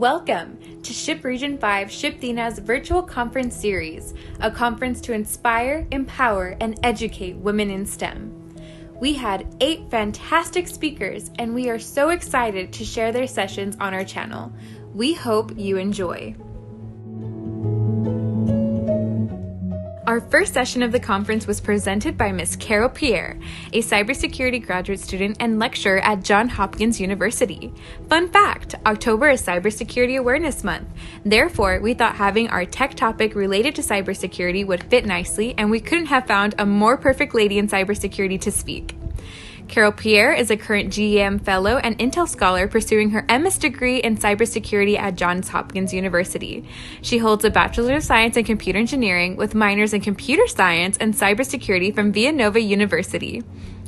Welcome to SHIP Region 5 SHPEtinas virtual conference series, a conference to inspire, empower, and educate women in STEM. We had 8 fantastic speakers, and we are so excited to share their sessions on our channel. We hope you enjoy. Our first session of the conference was presented by Ms. Karol Pierre, a cybersecurity graduate student and lecturer at Johns Hopkins University. Fun fact, October is Cybersecurity Awareness Month. Therefore, we thought having our tech topic related to cybersecurity would fit nicely, and we couldn't have found a more perfect lady in cybersecurity to speak. Karol Pierre is a current GEM Fellow and Intel Scholar pursuing her MS degree in cybersecurity at Johns Hopkins University. She holds a Bachelor of Science in Computer Engineering with minors in Computer Science and Cybersecurity from Villanova University.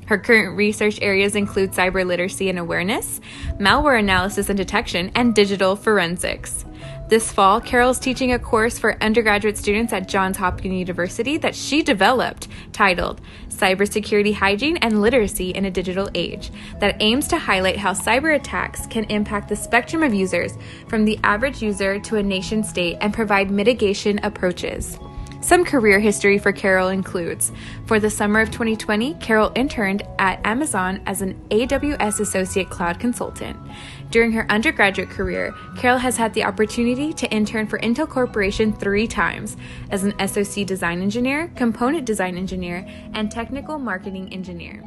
Her current research areas include cyber literacy and awareness, malware analysis and detection, and digital forensics. This fall, Karol is teaching a course for undergraduate students at Johns Hopkins University that she developed, titled Cybersecurity Hygiene and Literacy in a Digital Age, that aims to highlight how cyber attacks can impact the spectrum of users, from the average user to a nation state, and provide mitigation approaches. Some career history for Karol includes, for the summer of 2020, Karol interned at Amazon as an AWS Associate Cloud Consultant. During her undergraduate career, Karol has had the opportunity to intern for Intel Corporation 3 times as an SoC Design Engineer, Component Design Engineer, and Technical Marketing Engineer.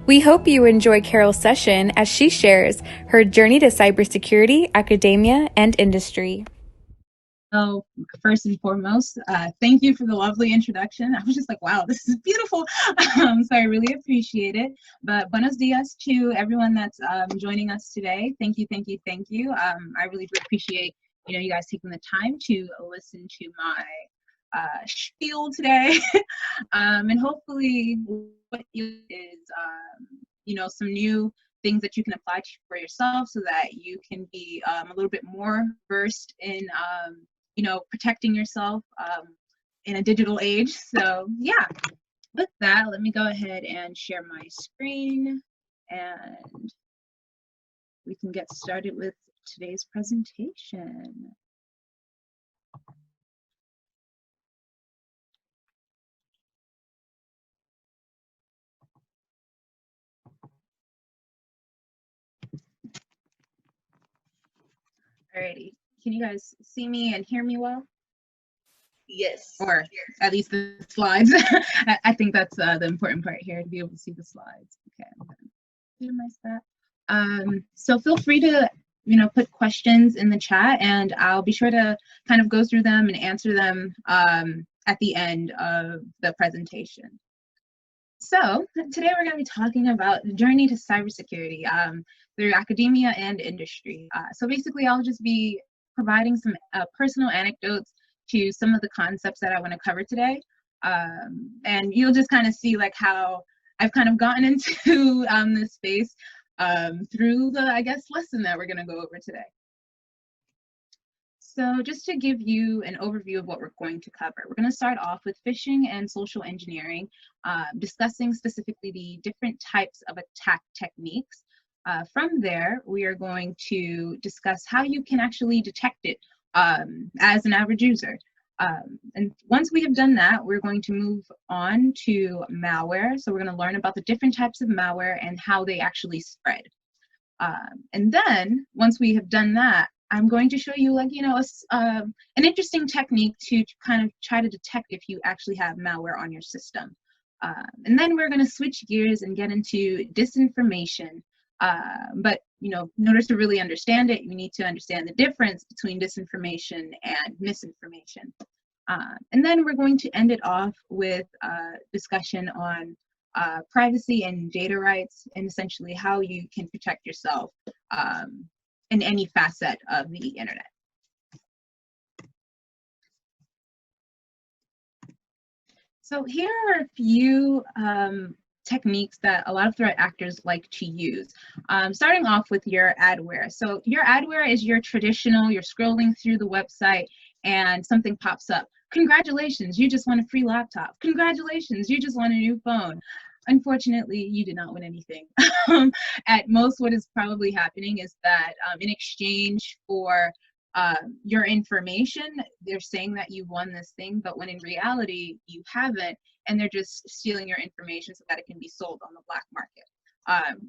We hope you enjoy Karol's session as she shares her journey to cybersecurity, academia, and industry. So first and foremost, thank you for the lovely introduction. I was just like, wow, this is beautiful. So I really appreciate it. But buenos dias to everyone that's joining us today. Thank you, thank you, thank you. I really do appreciate you guys taking the time to listen to my spiel today. And hopefully what is some new things that you can apply for yourself so that you can be a little bit more versed in protecting yourself in a digital age. So yeah, with that, let me go ahead and share my screen and we can get started with today's presentation. Alrighty, can you guys see me and hear me well? Yes. Or at least the slides. I think that's the important part here, to be able to see the slides. Okay, I'm gonna minimize that. So feel free to put questions in the chat, and I'll be sure to kind of go through them and answer them at the end of the presentation. So today we're going to be talking about the journey to cybersecurity through academia and industry. So basically, I'll just be providing some personal anecdotes to some of the concepts that I want to cover today. And you'll just kind of see like how I've kind of gotten into this space through the, lesson that we're going to go over today. So just to give you an overview of what we're going to cover, we're going to start off with phishing and social engineering, discussing specifically the different types of attack techniques. From there, we are going to discuss how you can actually detect it as an average user. And once we have done that, we're going to move on to malware. So we're going to learn about the different types of malware and how they actually spread. And then once we have done that, I'm going to show you an interesting technique to kind of try to detect if you actually have malware on your system. And then we're going to switch gears and get into disinformation. But in order to really understand it, you need to understand the difference between disinformation and misinformation. And then we're going to end it off with a discussion on privacy and data rights, and essentially how you can protect yourself in any facet of the internet. So here are a few techniques that a lot of threat actors like to use. Starting off with your adware. So your adware is your traditional, you're scrolling through the website and something pops up. Congratulations, you just won a free laptop. Congratulations, you just won a new phone. unfortunately, you did not win anything. At most, what is probably happening is that in exchange for your information, they're saying that you won this thing, but when in reality, you haven't, and they're just stealing your information so that it can be sold on the black market.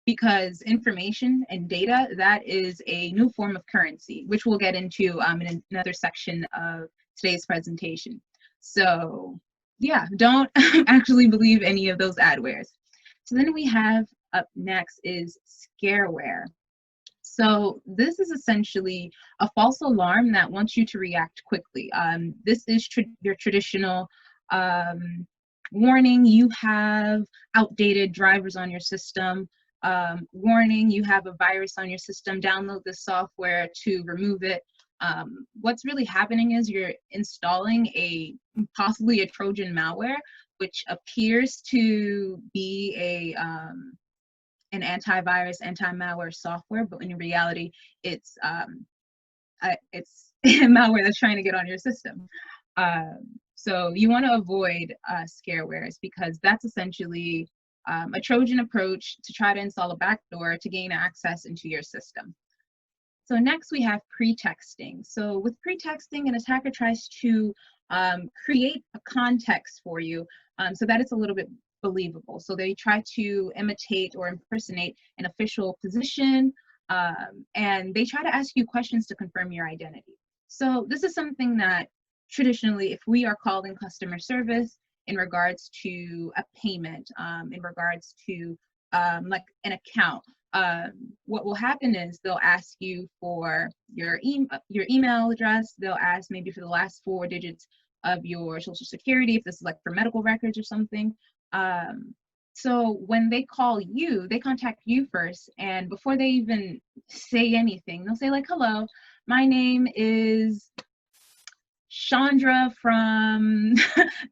Because information and data, that is a new form of currency, which we'll get into in another section of today's presentation. So yeah, don't actually believe any of those adwares. So then we have up next is scareware. So this is essentially a false alarm that wants you to react quickly. This is your traditional warning, you have outdated drivers on your system. Warning, you have a virus on your system, download the software to remove it. What's really happening is you're installing possibly a Trojan malware, which appears to be an antivirus, anti-malware software, but in reality, it's malware that's trying to get on your system. So you want to avoid scarewares, because that's essentially a Trojan approach to try to install a backdoor to gain access into your system. So next we have pretexting. So with pretexting, an attacker tries to create a context for you so that it's a little bit believable. So they try to imitate or impersonate an official position, and they try to ask you questions to confirm your identity. So this is something that traditionally, if we are calling customer service in regards to a payment, in regards to like an account, what will happen is they'll ask you for your email address. They'll ask maybe for the last 4 digits of your social security, if this is like for medical records or something. So when they call you, they contact you first, and before they even say anything, they'll say like, hello, my name is Chandra from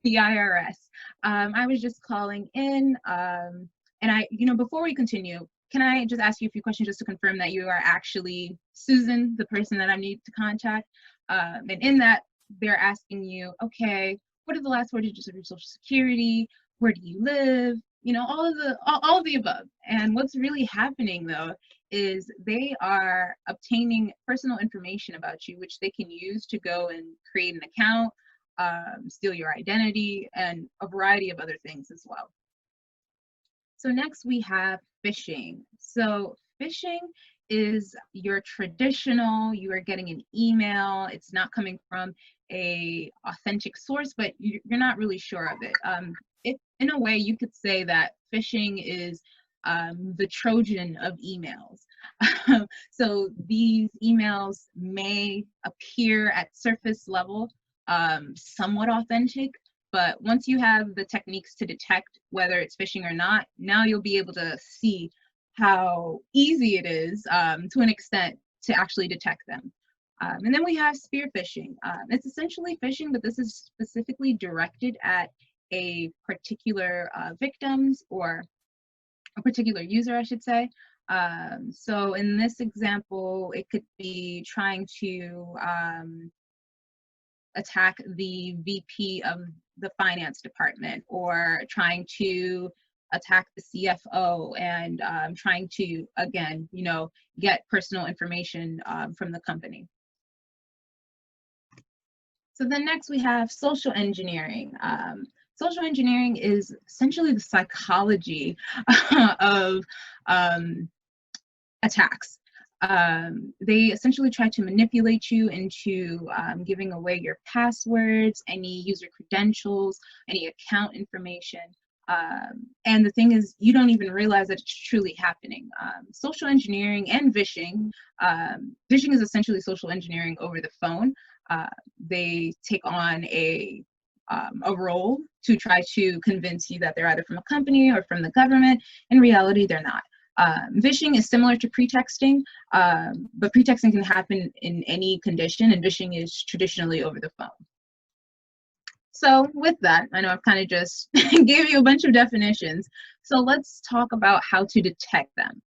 the IRS. I was just calling in, and before we continue, can I just ask you a few questions just to confirm that you are actually Susan, the person that I need to contact? And in that, they're asking you, okay, what are the last 4 digits of your social security? Where do you live? All of the above. And what's really happening though is they are obtaining personal information about you, which they can use to go and create an account, steal your identity, and a variety of other things as well. So next we have phishing. So phishing is your traditional, you are getting an email, it's not coming from a authentic source, but you're not really sure of it. In a way, you could say that phishing is the Trojan of emails. So these emails may appear at surface level somewhat authentic, but once you have the techniques to detect whether it's phishing or not, now you'll be able to see how easy it is to an extent to actually detect them. And then we have spear phishing. It's essentially phishing, but this is specifically directed at a particular victims or a particular user, I should say. So in this example, it could be trying to attack the VP of the finance department, or trying to attack the CFO, and trying to, again, get personal information from the company. So then next we have social engineering. Social engineering is essentially the psychology of attacks. They essentially try to manipulate you into giving away your passwords, any user credentials, any account information. And the thing is, you don't even realize that it's truly happening. Social engineering and vishing. Vishing is essentially social engineering over the phone. They take on a role to try to convince you that they're either from a company or from the government. In reality, they're not. Vishing is similar to pretexting, but pretexting can happen in any condition, and vishing is traditionally over the phone. So with that, I know I've kind of just gave you a bunch of definitions. So let's talk about how to detect them.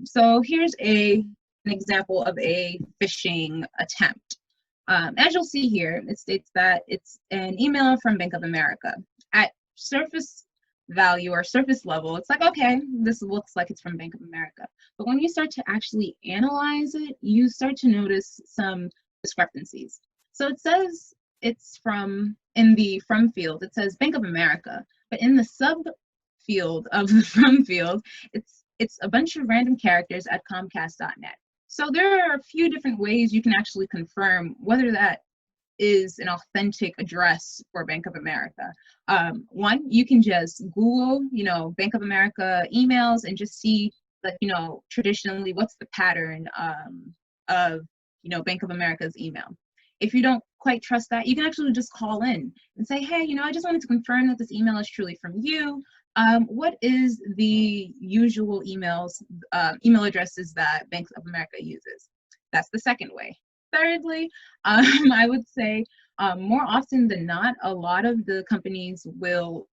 So here's an example of a phishing attempt. As you'll see here, it states that it's an email from Bank of America. At surface value or surface level, it's like, okay, this looks like it's from Bank of America. But when you start to actually analyze it, you start to notice some discrepancies. So it says it's from, in the from field, it says Bank of America, but in the sub field of the from field, it's a bunch of random characters at Comcast.net. So there are a few different ways you can actually confirm whether that is an authentic address for Bank of America. One, you can just Google, Bank of America emails and just see, like, traditionally, what's the pattern of, Bank of America's email. If you don't quite trust that, you can actually just call in and say, hey, I just wanted to confirm that this email is truly from you. What is the usual email addresses that Bank of America uses? That's the second way. Thirdly, I would say more often than not, a lot of the companies will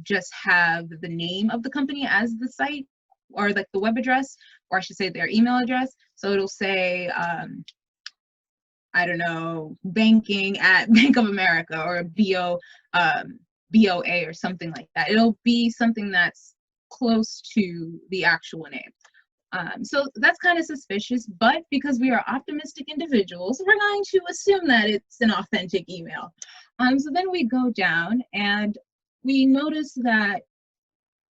just have the name of the company as the site, or like the web address, or I should say their email address. So it'll say, I don't know, banking at Bank of America, or BOA or something like that. It'll be something that's close to the actual name. So that's kind of suspicious, but because we are optimistic individuals, we're going to assume that it's an authentic email. So then we go down and we notice that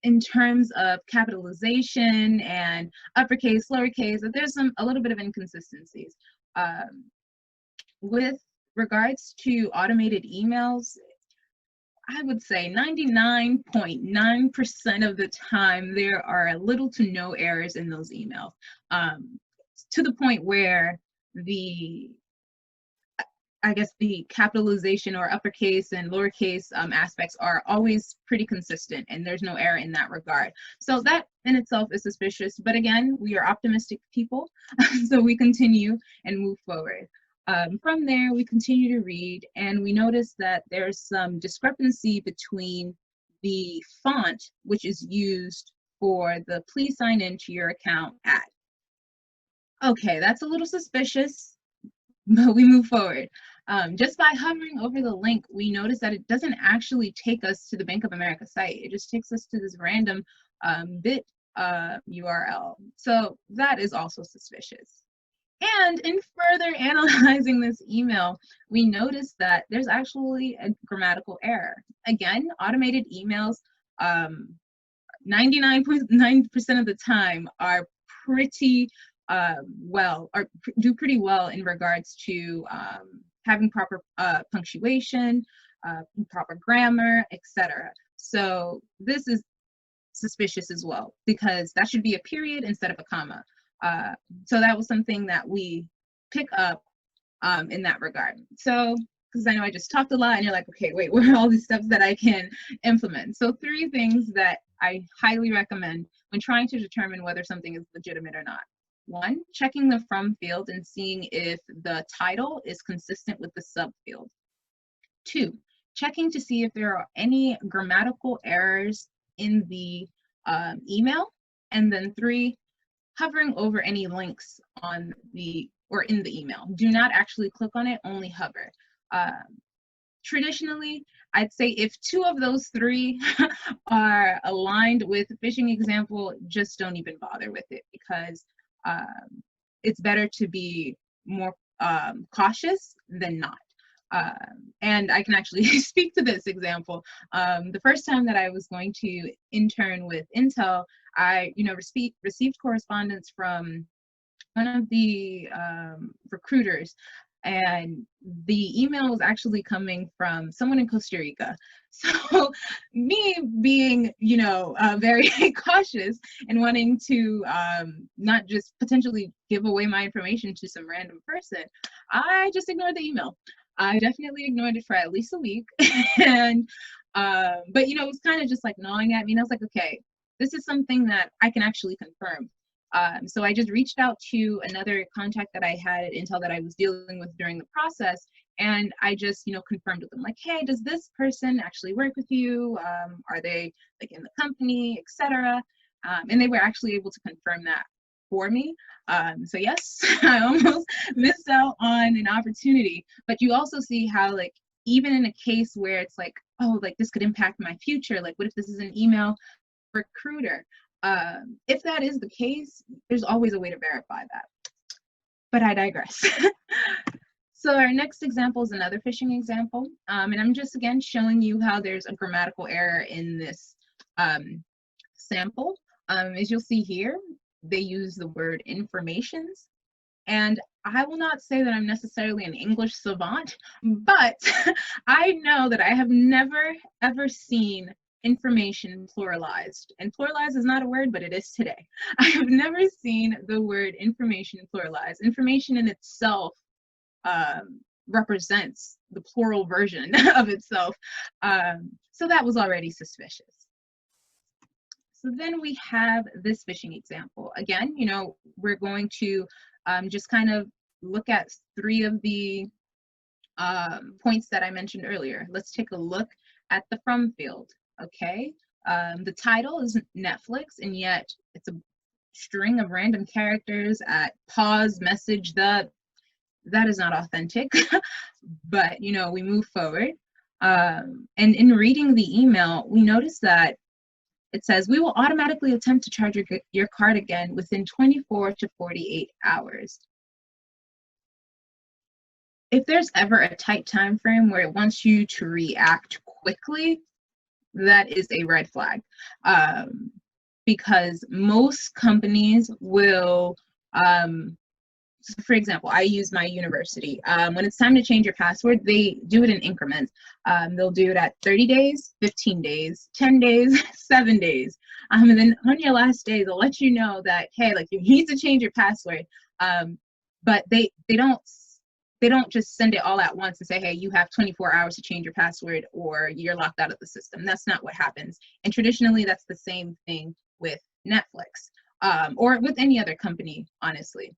in terms of capitalization and uppercase, lowercase, that there's a little bit of inconsistencies. With regards to automated emails, I would say 99.9% of the time, there are little to no errors in those emails, to the point where the capitalization or uppercase and lowercase aspects are always pretty consistent, and there's no error in that regard. So that in itself is suspicious, but again, we are optimistic people, so we continue and move forward. From there, we continue to read, and we notice that there's some discrepancy between the font, which is used for the please sign into your account ad. Okay, that's a little suspicious, but we move forward. Just by hovering over the link, we notice that it doesn't actually take us to the Bank of America site. It just takes us to this random bit URL. So that is also suspicious. And in further analyzing this email, we notice that there's actually a grammatical error. Again, automated emails, 99.9% of the time are pretty do pretty well in regards to having proper punctuation, proper grammar, etc. So this is suspicious as well, because that should be a period instead of a comma. So that was something that we pick up in that regard. So, because I know I just talked a lot and you're like, okay, wait, what are all these steps that I can implement? So 3 things that I highly recommend when trying to determine whether something is legitimate or not. 1, checking the from field and seeing if the title is consistent with the subfield. 2, checking to see if there are any grammatical errors in the email. And then 3, hovering over any links on the or in the email. Do not actually click on it, only hover. Traditionally, I'd say if 2 of those 3 are aligned with the phishing example, just don't even bother with it, because it's better to be more cautious than not. And I can actually speak to this example. The first time that I was going to intern with Intel, I received correspondence from one of the recruiters, and the email was actually coming from someone in Costa Rica. So me being, very cautious and wanting to not just potentially give away my information to some random person, I just ignored the email. I definitely ignored it for at least a week. And but it was kind of just like gnawing at me, and I was like, okay, this is something that I can actually confirm. So I just reached out to another contact that I had at Intel that I was dealing with during the process, and I just confirmed with them, like, hey, does this person actually work with you? Are they like in the company, etc.? And they were actually able to confirm that for me. So yes, I almost missed out on an opportunity, but you also see how, like, even in a case where it's like, oh, like this could impact my future. Like, what if this is an email recruiter? If that is the case, there's always a way to verify that. But I digress. So our next example is another phishing example. And I'm just, again, showing you how there's a grammatical error in this sample. As you'll see here, they use the word informations. And I will not say that I'm necessarily an English savant, but I know that I have never, ever seen information pluralized. And pluralized is not a word, but it is today. I have never seen the word information pluralized. Information in itself represents the plural version of itself. So that was already suspicious. So then we have this phishing example. Again, you know, we're going to just kind of look at 3 of the points that I mentioned earlier. Let's take a look at the from field, okay? The title is Netflix, and yet it's a string of random characters at pause, message, that is not authentic, but, you know, we move forward. And in reading the email, we notice that it says, we will automatically attempt to charge your card again within 24 to 48 hours. If there's ever a tight time frame where it wants you to react quickly, that is a red flag. Because most companies will, for example, I use my university. When it's time to change your password, they do it in increments. They'll do it at 30 days, 15 days, 10 days, 7 days. And then on your last day, they'll let you know that, hey, like you need to change your password. But they don't just send it all at once and say, hey, you have 24 hours to change your password or you're locked out of the system. That's not what happens. And traditionally, that's the same thing with Netflix or with any other company, honestly.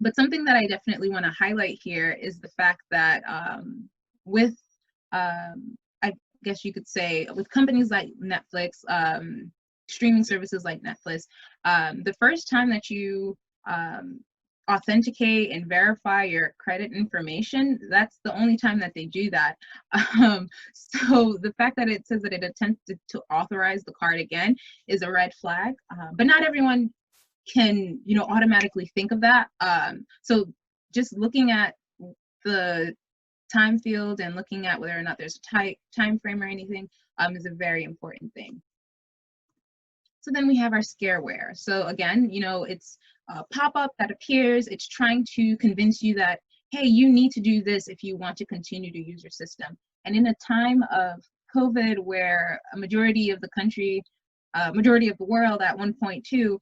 But something that I definitely want to highlight here is the fact that with, I guess you could say, with companies like Netflix, streaming services like Netflix, the first time that you authenticate and verify your credit information, that's the only time that they do that. So the fact that it says that it attempted to authorize the card again is a red flag, but not everyone can, you know, automatically think of that. So just looking at the time field and looking at whether or not there's a tight time frame or anything is a very important thing. So then we have our scareware. So again, you know, it's a pop-up that appears. It's trying to convince you that, hey, you need to do this if you want to continue to use your system. And in a time of COVID, where a majority of the country, majority of the world at one point too,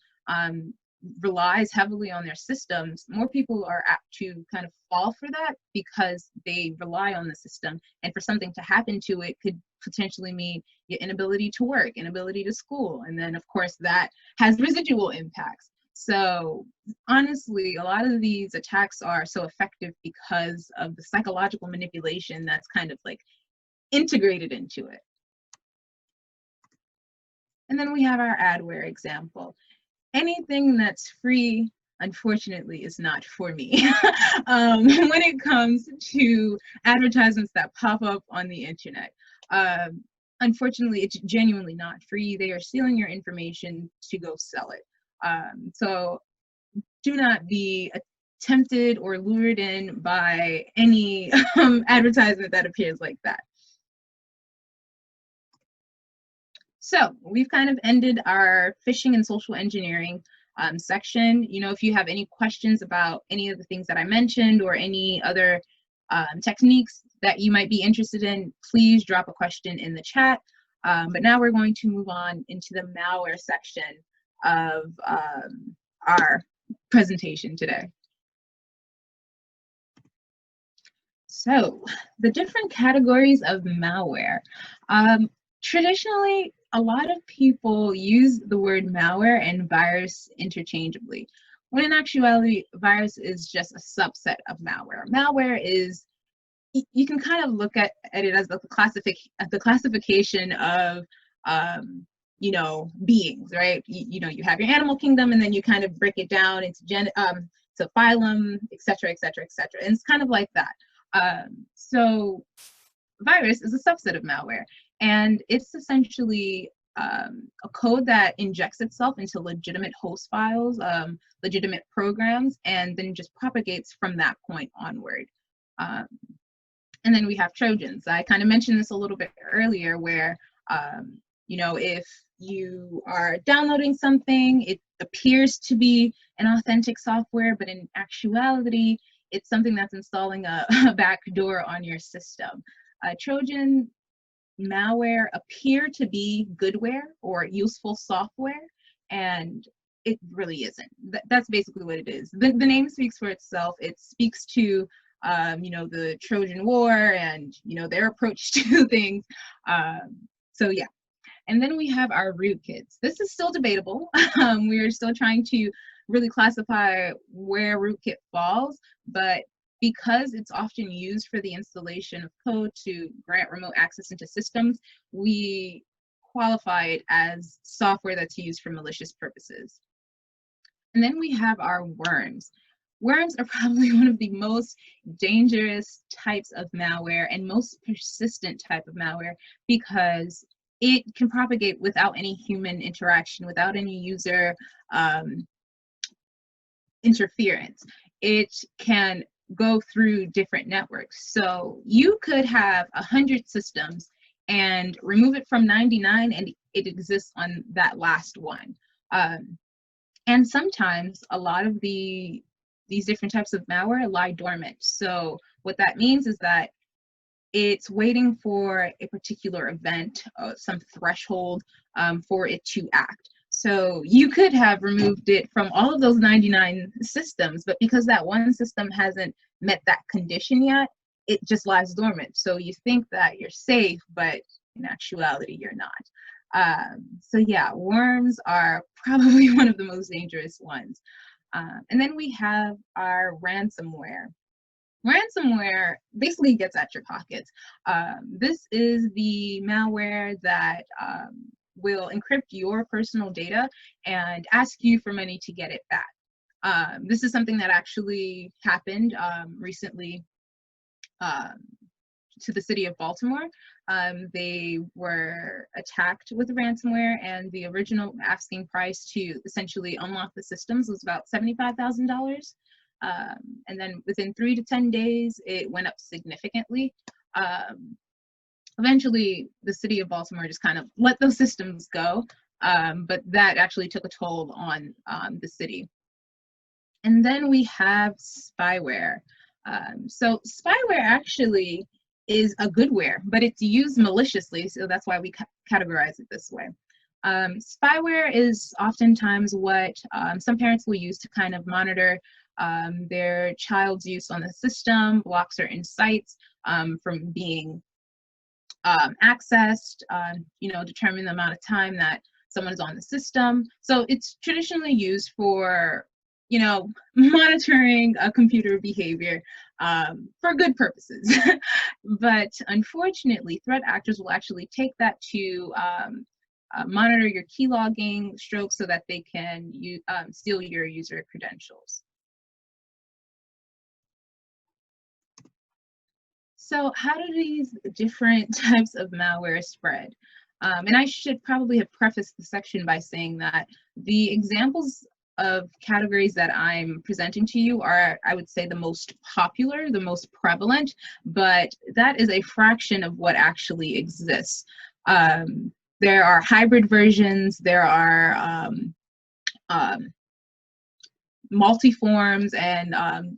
relies heavily on their systems, more people are apt to kind of fall for that because they rely on the system. And for something to happen to it could potentially mean your inability to work, inability to school. And then of course that has residual impacts. So honestly, a lot of these attacks are so effective because of the psychological manipulation that's kind of like integrated into it. And then we have our adware example. Anything that's free, unfortunately, is not for me. When it comes to advertisements that pop up on the internet, unfortunately, it's genuinely not free. They are stealing your information to go sell it. So do not be tempted or lured in by any advertisement that appears like that. So we've kind of ended our phishing and social engineering section. You know, if you have any questions about any of the things that I mentioned or any other techniques that you might be interested in, please drop a question in the chat. But now we're going to move on into the malware section of our presentation today. So the different categories of malware. Traditionally, a lot of people use the word malware and virus interchangeably, when in actuality, virus is just a subset of malware. Malware is, you can kind of look at it as the classification of, you know, beings, right? You know, you have your animal kingdom, and then you kind of break it down into to phylum, et cetera, et cetera, et cetera. And it's kind of like that. So virus is a subset of malware, and it's essentially a code that injects itself into legitimate host files, legitimate programs, and then just propagates from that point onward. And then we have Trojans. I kind of mentioned this a little bit earlier, where if you are downloading something, it appears to be an authentic software, but in actuality, it's something that's installing a backdoor on your system. Trojan malware appear to be goodware or useful software, and it really isn't. That's basically what it is. The name speaks for itself. It speaks to the Trojan War and their approach to things. So yeah. And then we have our rootkits. This is still debatable. We're still trying to really classify where rootkit falls, but because it's often used for the installation of code to grant remote access into systems, we qualify it as software that's used for malicious purposes. And then we have our worms. Worms are probably one of the most dangerous types of malware and most persistent type of malware, because it can propagate without any human interaction, without any user interference. It can go through different networks. So you could have 100 systems and remove it from 99 and it exists on that last one. And sometimes a lot of these different types of malware lie dormant. So what that means is that it's waiting for a particular event, some threshold for it to act. So you could have removed it from all of those 99 systems, but because that one system hasn't met that condition yet, it just lies dormant. So you think that you're safe, but in actuality, you're not. So yeah, worms are probably one of the most dangerous ones. And then we have our ransomware. Ransomware basically gets at your pockets. This is the malware that will encrypt your personal data and ask you for money to get it back. This is something that actually happened recently to the city of Baltimore. They were attacked with ransomware, and the original asking price to essentially unlock the systems was about $75,000. And then within 3 to 10 days, it went up significantly. Eventually, the city of Baltimore just kind of let those systems go, but that actually took a toll on the city. And then we have spyware. So spyware actually is a goodware, but it's used maliciously, so that's why we categorize it this way. Spyware is oftentimes what some parents will use to kind of monitor their child's use on the system, block certain sites from being accessed, determine the amount of time that someone is on the system. So it's traditionally used for, monitoring a computer behavior for good purposes. But unfortunately, threat actors will actually take that to monitor your key logging strokes so that they can steal your user credentials. So how do these different types of malware spread? And I should probably have prefaced the section by saying that the examples of categories that I'm presenting to you are, I would say, the most popular, the most prevalent, but that is a fraction of what actually exists. There are hybrid versions, there are multi-forms, and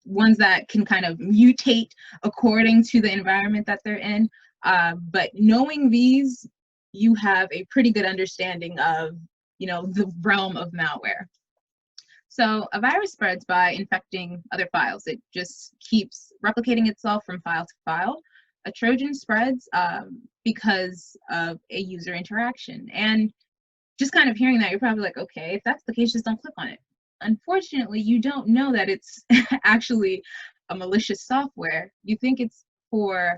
ones that can kind of mutate according to the environment that they're in. But knowing these, you have a pretty good understanding of, the realm of malware. So a virus spreads by infecting other files. It just keeps replicating itself from file to file. A Trojan spreads because of a user interaction. And just kind of hearing that, you're probably like, okay, if that's the case, just don't click on it. Unfortunately, you don't know that it's actually a malicious software. You think it's for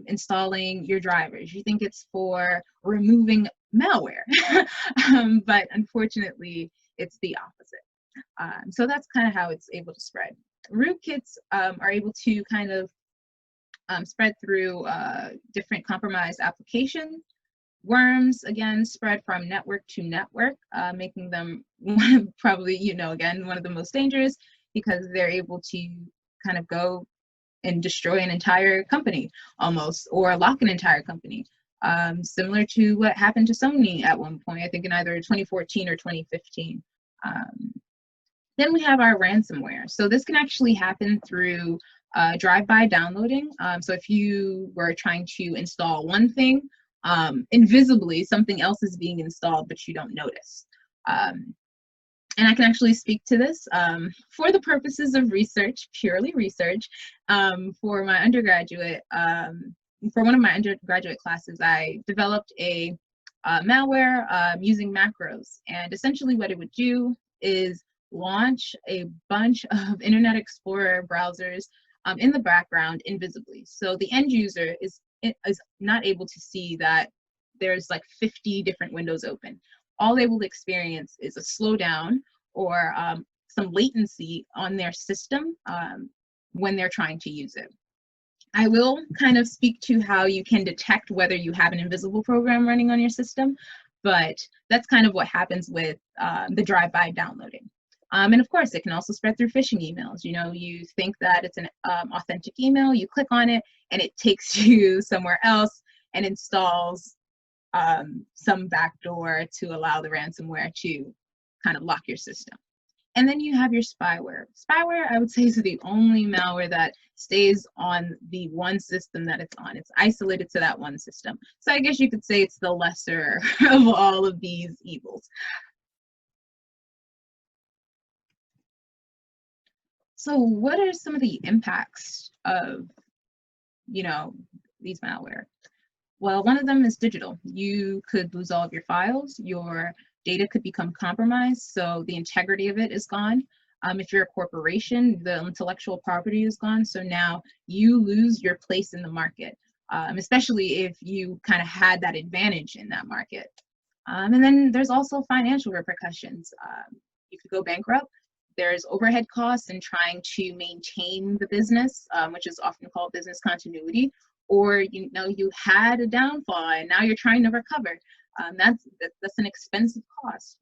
installing your drivers. You think it's for removing malware. But unfortunately, it's the opposite. So that's kind of how it's able to spread. Rootkits are able to kind of spread through different compromised applications. Worms, again, spread from network to network, making them probably, again, one of the most dangerous, because they're able to kind of go and destroy an entire company almost, or lock an entire company. Similar to what happened to Sony at one point, I think in either 2014 or 2015. Then we have our ransomware. So this can actually happen through drive-by downloading. So if you were trying to install one thing, invisibly something else is being installed, but you don't notice. And I can actually speak to this for the purposes of research, purely research. For my undergraduate, for one of my undergraduate classes, I developed a malware using macros. And essentially what it would do is launch a bunch of Internet Explorer browsers in the background invisibly. So the end user is not able to see that there's like 50 different windows open. All they will experience is a slowdown or some latency on their system when they're trying to use it. I will kind of speak to how you can detect whether you have an invisible program running on your system, but that's kind of what happens with the drive-by downloading. And of course, it can also spread through phishing emails. You think that it's an authentic email, you click on it, and it takes you somewhere else and installs some backdoor to allow the ransomware to kind of lock your system. And then you have your spyware. Spyware, I would say, is the only malware that stays on the one system that it's on. It's isolated to that one system. So I guess you could say it's the lesser of all of these evils. So what are some of the impacts of, these malware? Well, one of them is digital. You could lose all of your files. Your data could become compromised, so the integrity of it is gone. If you're a corporation, the intellectual property is gone, so now you lose your place in the market, especially if you kind of had that advantage in that market. And then there's also financial repercussions. You could go bankrupt. There's overhead costs in trying to maintain the business, which is often called business continuity. Or you had a downfall and now you're trying to recover. That's an expensive cost,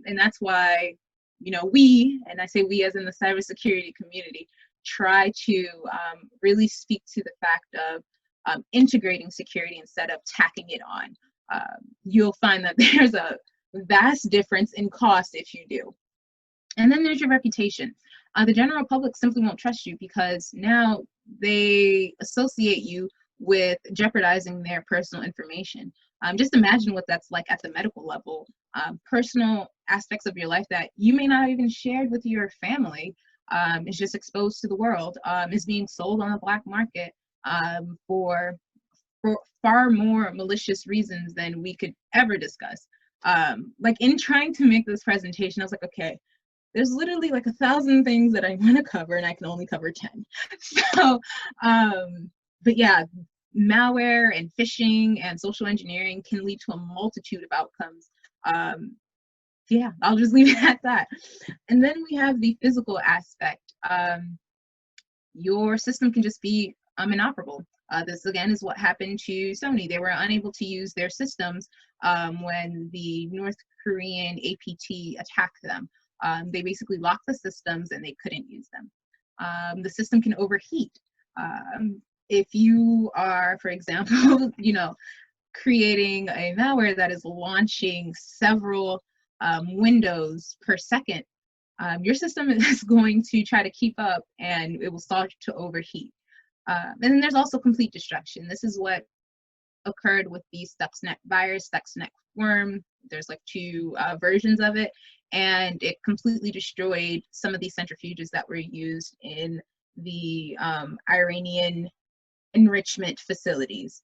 and that's why we, and I say we as in the cybersecurity community, try to really speak to the fact of integrating security instead of tacking it on. You'll find that there's a vast difference in cost if you do. And then there's your reputation. The general public simply won't trust you because now they associate you with jeopardizing their personal information. Just imagine what that's like at the medical level. Personal aspects of your life that you may not even shared with your family is just exposed to the world, is being sold on the black market for far more malicious reasons than we could ever discuss. Like in trying to make this presentation, I was like, okay, there's literally like 1,000 things that I want to cover and I can only cover 10. So, but yeah, malware and phishing and social engineering can lead to a multitude of outcomes. Yeah, I'll just leave it at that. And then we have the physical aspect. Your system can just be inoperable. This again is what happened to Sony. They were unable to use their systems when the North Korean APT attacked them. They basically locked the systems and they couldn't use them. The system can overheat. If you are, for example, creating a malware that is launching several windows per second, your system is going to try to keep up and it will start to overheat. And then there's also complete destruction. This is what occurred with the Stuxnet virus, Stuxnet worm. There's like 2 versions of it, and it completely destroyed some of these centrifuges that were used in the Iranian enrichment facilities.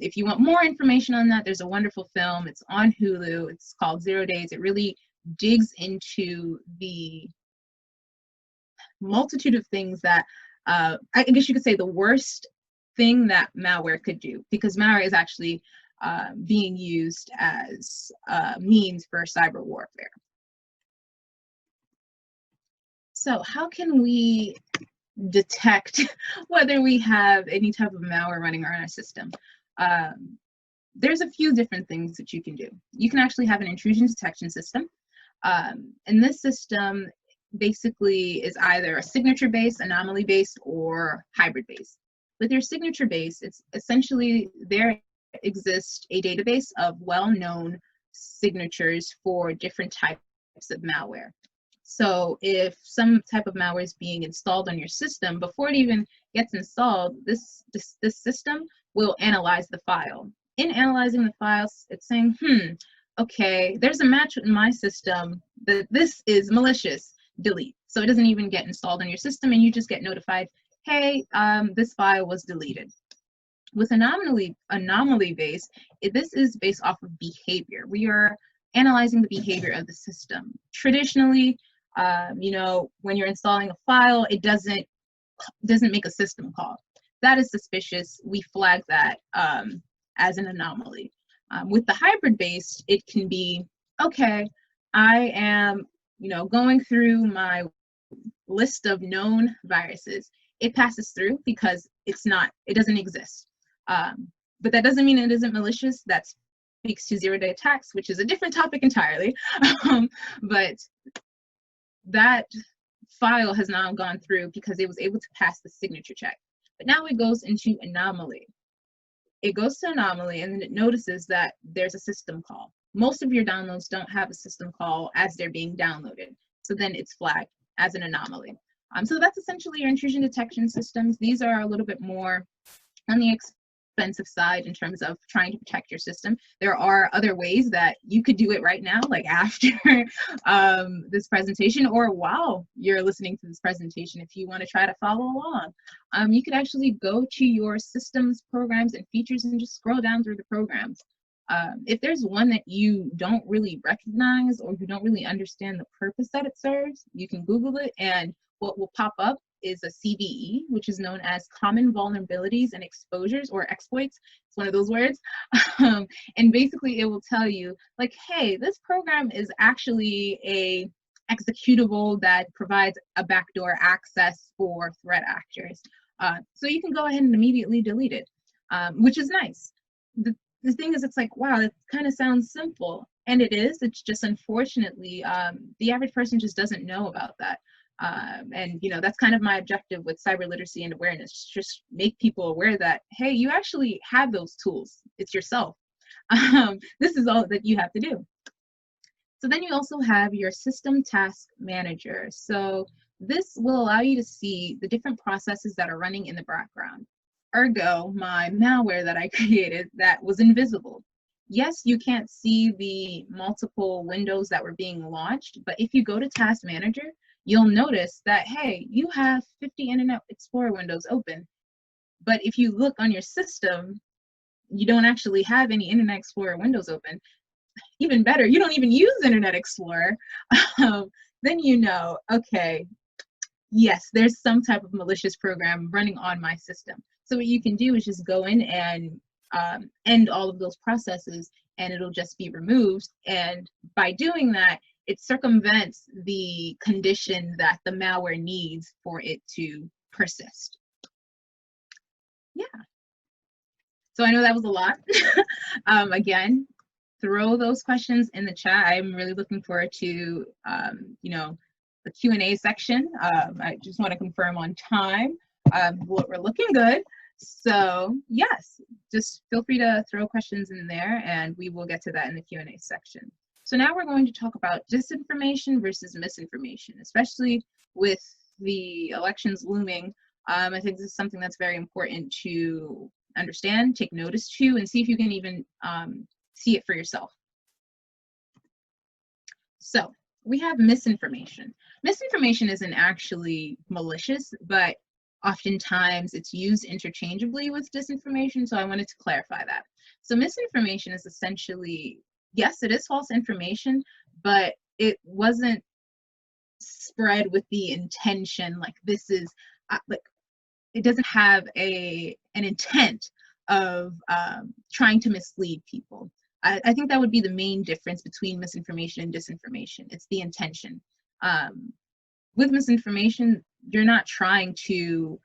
If you want more information on that, there's a wonderful film. It's on Hulu. It's called 0 Days. It really digs into the multitude of things that I guess you could say the worst thing that malware could do, because malware is actually being used as means for cyber warfare. So how can we detect whether we have any type of malware running on our system. There's a few different things that you can do. You can actually have an intrusion detection system. And this system basically is either a signature-based, anomaly-based, or hybrid-based. With your signature-based, it's essentially there exists a database of well-known signatures for different types of malware. So if some type of malware is being installed on your system, before it even gets installed, this system will analyze the file. In analyzing the files, it's saying, okay, there's a match in my system that this is malicious, delete. So it doesn't even get installed on your system, and you just get notified, hey, this file was deleted. With anomaly-based, this is based off of behavior. We are analyzing the behavior of the system. Traditionally, when you're installing a file, it doesn't make a system call. That is suspicious. We flag that as an anomaly. With the hybrid-based, it can be, okay, I am, going through my list of known viruses. It passes through because it doesn't exist. But that doesn't mean it isn't malicious. That speaks to zero-day attacks, which is a different topic entirely. But that file has now gone through because it was able to pass the signature check. But now it goes into anomaly. It goes to anomaly, and then it notices that there's a system call. Most of your downloads don't have a system call as they're being downloaded. So then it's flagged as an anomaly. So that's essentially your intrusion detection systems. These are a little bit more on the expensive side in terms of trying to protect your system. There are other ways that you could do it right now, like after this presentation, or while you're listening to this presentation, if you want to try to follow along. You could actually go to your systems, programs, and features and just scroll down through the programs. If there's one that you don't really recognize or you don't really understand the purpose that it serves, you can Google it, and what will pop up is a CVE, which is known as Common Vulnerabilities and Exposures, or exploits. It's one of those words. And basically it will tell you, like, hey, this program is actually a executable that provides a backdoor access for threat actors. So you can go ahead and immediately delete it, which is nice. The thing is, it's like, wow, it kind of sounds simple. And it is. It's just, unfortunately, the average person just doesn't know about that. And that's kind of my objective with cyber literacy and awareness, just make people aware that, hey, you actually have those tools. It's yourself. This is all that you have to do. So then you also have your system task manager. So this will allow you to see the different processes that are running in the background. Ergo, my malware that I created that was invisible. Yes, you can't see the multiple windows that were being launched, but if you go to Task Manager, you'll notice that, hey, you have 50 Internet Explorer windows open. But if you look on your system, you don't actually have any Internet Explorer windows open. Even better, you don't even use Internet Explorer. Then okay, yes, there's some type of malicious program running on my system. So what you can do is just go in and end all of those processes, and it'll just be removed. And by doing that, it circumvents the condition that the malware needs for it to persist. Yeah. So I know that was a lot. Again, throw those questions in the chat. I'm really looking forward to, the Q&A section. I just want to confirm on time. We're looking good. So yes, just feel free to throw questions in there, and we will get to that in the Q&A section. So now we're going to talk about disinformation versus misinformation, especially with the elections looming. I think this is something that's very important to understand, take notice to, and see if you can even see it for yourself. So we have misinformation. Misinformation isn't actually malicious, but oftentimes it's used interchangeably with disinformation, so I wanted to clarify that. So misinformation is essentially, yes, it is false information, but it wasn't spread with the intention, like this is, like, it doesn't have an intent of trying to mislead people. I think that would be the main difference between misinformation and disinformation. It's the intention. With misinformation, you're not trying to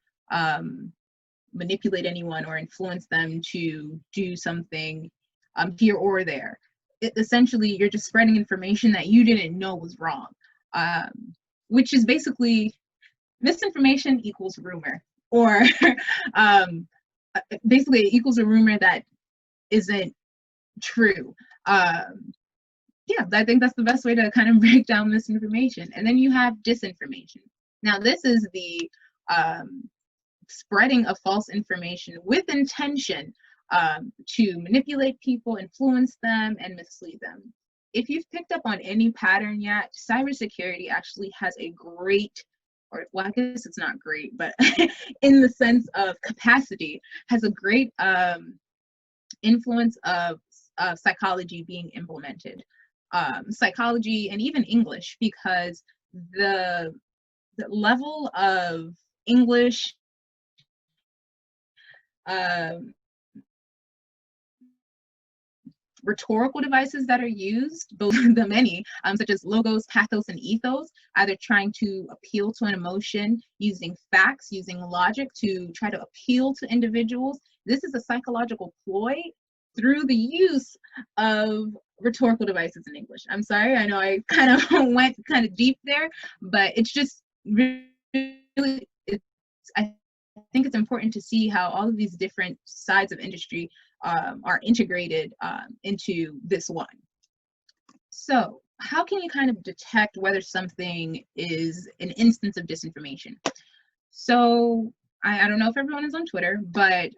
manipulate anyone or influence them to do something here or there. Essentially, you're just spreading information that you didn't know was wrong, which is basically misinformation equals rumor, or basically it equals a rumor that isn't true. Yeah, I think that's the best way to kind of break down misinformation. And then you have disinformation. Now, this is the spreading of false information with intention to manipulate people, influence them, and mislead them. If you've picked up on any pattern yet, cybersecurity actually has a great, or well, I guess it's not great, but in the sense of capacity, has a great influence of psychology being implemented. Psychology and even English, because the level of English rhetorical devices that are used, both the many, such as logos, pathos, and ethos, either trying to appeal to an emotion, using facts, using logic to try to appeal to individuals. This is a psychological ploy through the use of rhetorical devices in English. I'm sorry, I know I kind of went kind of deep there, but it's just really, I think it's important to see how all of these different sides of industry are integrated into this one. So how can you kind of detect whether something is an instance of disinformation? So I don't know if everyone is on Twitter, but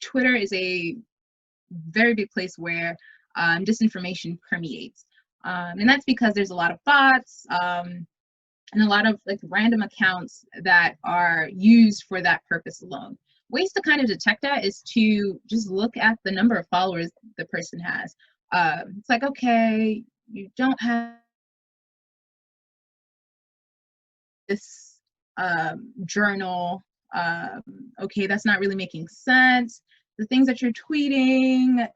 Twitter is a very big place where disinformation permeates. And that's because there's a lot of bots and a lot of like random accounts that are used for that purpose alone. Ways to kind of detect that is to just look at the number of followers the person has. It's like, okay, you don't have this journal. Okay, that's not really making sense. The things that you're tweeting,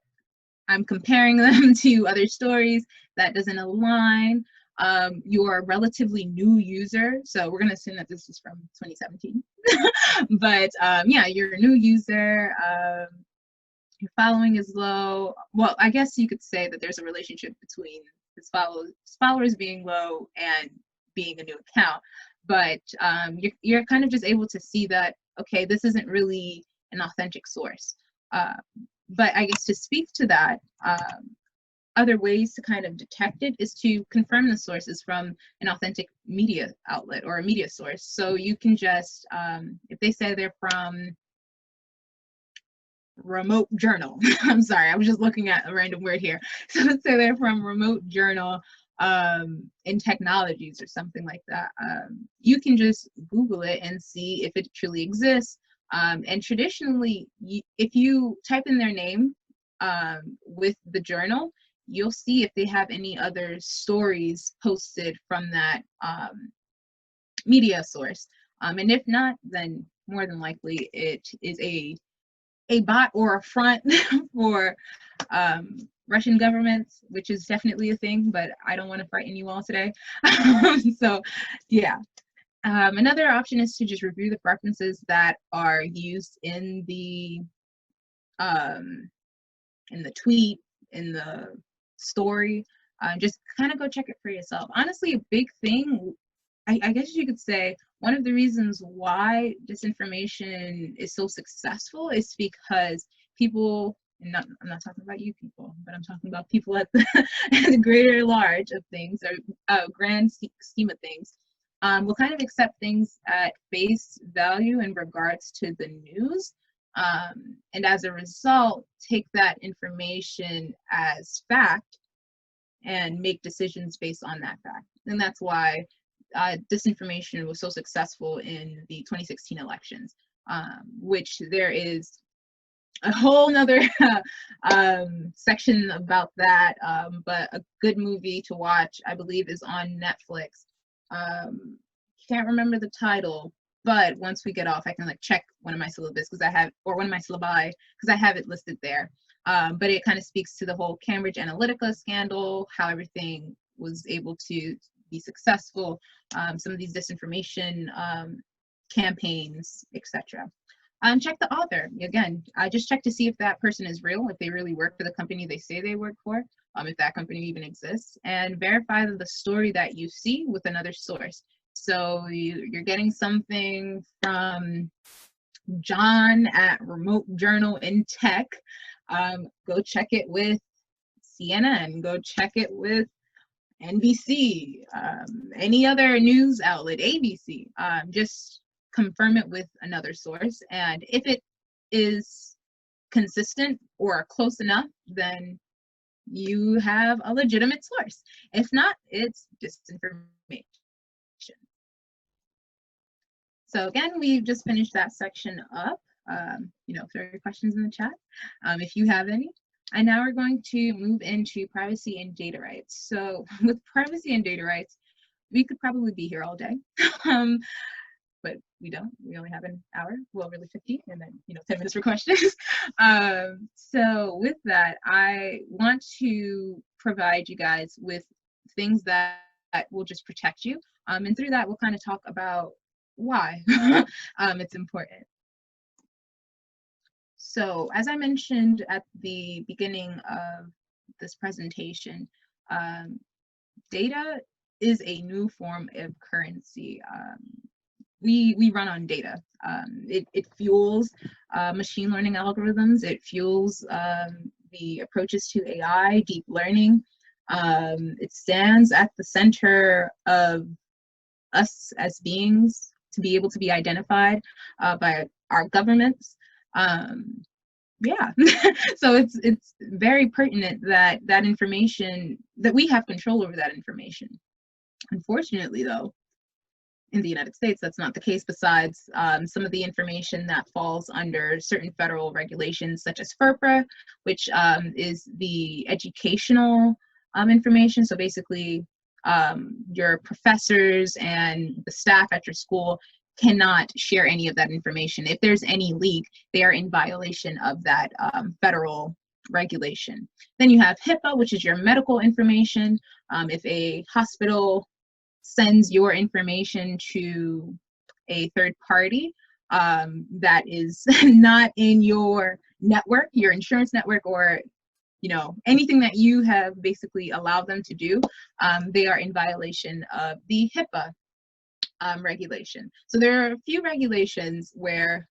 I'm comparing them to other stories, that doesn't align. You're a relatively new user, so we're going to assume that this is from 2017. But yeah, you're a new user, your following is low. Well, I guess you could say that there's a relationship between his followers being low and being a new account, but you're kind of just able to see that, okay, this isn't really an authentic source. But I guess to speak to that, other ways to kind of detect it is to confirm the sources from an authentic media outlet or a media source. So you can just, if they say they're from Remote Journal, I'm sorry, I was just looking at a random word here. So let's say they're from Remote Journal in Technologies or something like that. You can just Google it and see if it truly exists. And traditionally, if you type in their name with the journal, you'll see if they have any other stories posted from that media source. And if not, then more than likely it is a bot or a front for Russian governments, which is definitely a thing, but I don't want to frighten you all today. So yeah. Another option is to just review the references that are used in the tweet, in the story. Just kind of go check it for yourself. Honestly, a big thing, I guess you could say, one of the reasons why disinformation is so successful is because people, and I'm not talking about you people, but I'm talking about people at the greater large of things, or grand scheme of things, will kind of accept things at face value in regards to the news. And as a result, take that information as fact and make decisions based on that fact. And that's why disinformation was so successful in the 2016 elections, which there is a whole nother section about that, but a good movie to watch, I believe, is on Netflix. Can't remember the title, but once we get off, I can like check one of my syllabus because I have, or one of my syllabi because I have it listed there. But it kind of speaks to the whole Cambridge Analytica scandal, how everything was able to be successful, some of these disinformation campaigns, etc. Check the author. Again, just check to see if that person is real, if they really work for the company they say they work for, if that company even exists, and verify the story that you see with another source. So you're getting something from John at Remote Journal in Tech. Go check it with CNN, go check it with NBC, any other news outlet, ABC. Just confirm it with another source. And if it is consistent or close enough, then you have a legitimate source. If not, it's disinformation. So again, we just finished that section up. If there are questions in the chat, if you have any. And now we're going to move into privacy and data rights. So with privacy and data rights, we could probably be here all day, but we don't. We only have an hour, well, really 50, and then 10 minutes for questions. So with that, I want to provide you guys with things that will just protect you. And through that, we'll kind of talk about why it's important. So as I mentioned at the beginning of this presentation, data is a new form of currency. We run on data. It fuels machine learning algorithms. It fuels the approaches to AI, deep learning. It stands at the center of us as beings to be able to be identified by our governments. Yeah, so it's very pertinent that that information, that we have control over that information. Unfortunately, though, in the United States, that's not the case, besides some of the information that falls under certain federal regulations, such as FERPA, which is the educational information. So basically, your professors and the staff at your school cannot share any of that information. If there's any leak, they are in violation of that federal regulation. Then you have HIPAA, which is your medical information. If a hospital sends your information to a third party that is not in your network, your insurance network, or anything that you have basically allowed them to do, they are in violation of the HIPAA regulation. So there are a few regulations where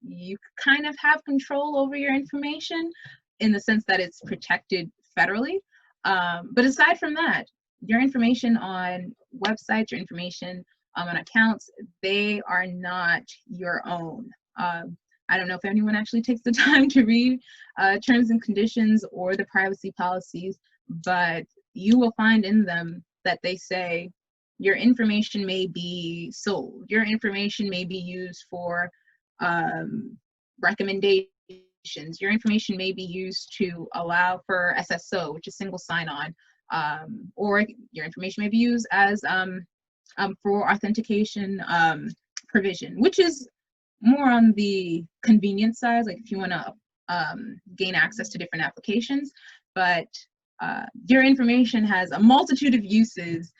you kind of have control over your information in the sense that it's protected federally. But aside from that, your information on websites, your information on accounts, they are not your own. I don't know if anyone actually takes the time to read terms and conditions or the privacy policies, but you will find in them that they say your information may be sold. Your information may be used for recommendations. Your information may be used to allow for SSO, which is single sign-on, or your information may be used as for authentication provision, which is more on the convenience side, like if you want to gain access to different applications. But your information has a multitude of uses,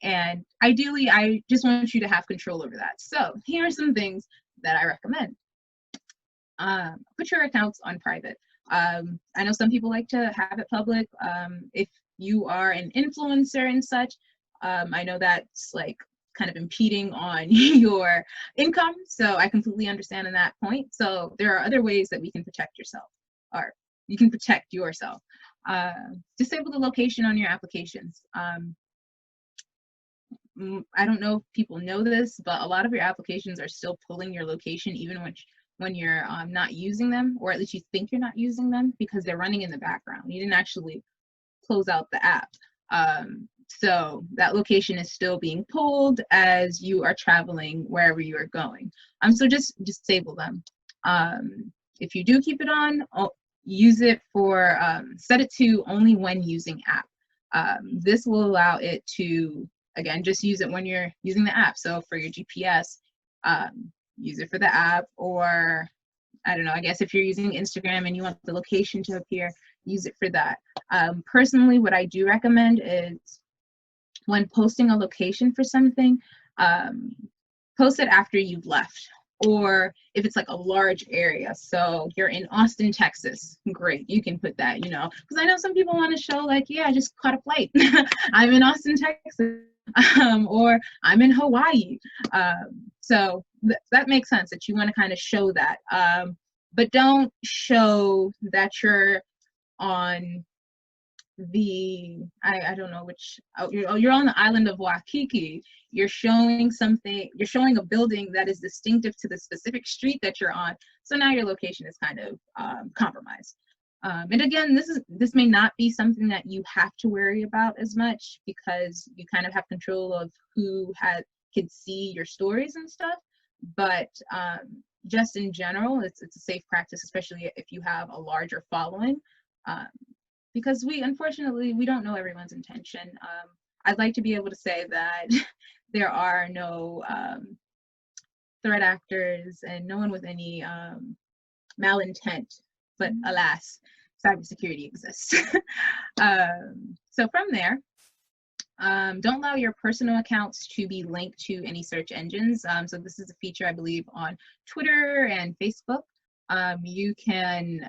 and ideally, I just want you to have control over that. So here are some things that I recommend. Put your accounts on private. I know some people like to have it public. If you are an influencer and such, I know that's like kind of impeding on your income, so I completely understand on that point. So there are other ways that we can protect yourself, or you can protect yourself. Disable the location on your applications. I don't know if people know this, but a lot of your applications are still pulling your location even when you're not using them, or at least you think you're not using them, because they're running in the background. You didn't actually close out the app. So that location is still being pulled as you are traveling wherever you are going. So just disable them. If you do keep it on, use it for, set it to only when using app. This will allow it to, again, just use it when you're using the app. So for your GPS, use it for the app, or I don't know, I guess if you're using Instagram and you want the location to appear, use it for that. Personally, what I do recommend is when posting a location for something, post it after you've left. Or if it's like a large area, so you're in Austin, Texas, great, you can put that, because I know some people want to show like, yeah, I just caught a flight. I'm in Austin, Texas, or I'm in Hawaii. So that makes sense that you want to kind of show that, but don't show that you're on I don't know which, you're on the island of Waikiki. You're showing a building that is distinctive to the specific street that you're on. So now your location is kind of compromised. And again, this may not be something that you have to worry about as much because you kind of have control of who can see your stories and stuff. But just in general, it's a safe practice, especially if you have a larger following. Because unfortunately, we don't know everyone's intention. I'd like to be able to say that there are no threat actors and no one with any malintent, but alas, cybersecurity exists. So from there, don't allow your personal accounts to be linked to any search engines. So this is a feature, I believe, on Twitter and Facebook. You can,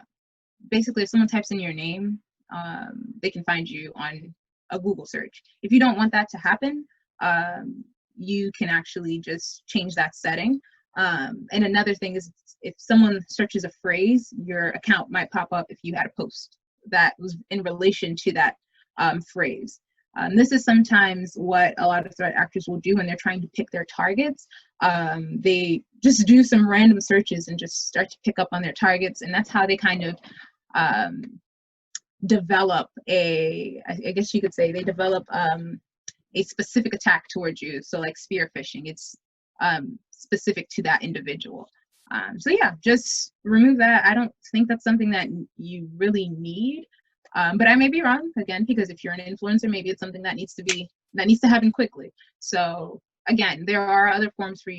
basically, if someone types in your name, they can find you on a Google search. If you don't want that to happen, you can actually just change that setting. And another thing is, if someone searches a phrase, your account might pop up if you had a post that was in relation to that phrase. This is sometimes what a lot of threat actors will do when they're trying to pick their targets. They just do some random searches and just start to pick up on their targets, and that's how they kind of develop I guess you could say they develop a specific attack towards you. So like spear phishing, it's specific to that individual. So yeah, just remove that. I don't think that's something that you really need, but I may be wrong again, because if you're an influencer, maybe it's something that needs to happen quickly. So again, there are other ways for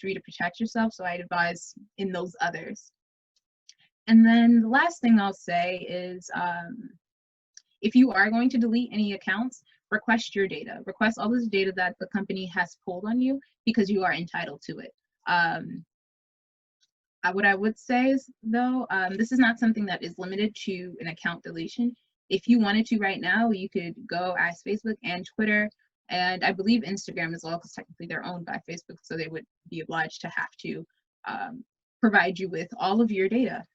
you to protect yourself. So I'd advise in those others. And then the last thing I'll say is, if you are going to delete any accounts, request your data. Request all this data that the company has pulled on you, because you are entitled to it. What I would say is, though, this is not something that is limited to an account deletion. If you wanted to right now, you could go ask Facebook and Twitter, and I believe Instagram as well, because technically they're owned by Facebook, so they would be obliged to have to provide you with all of your data.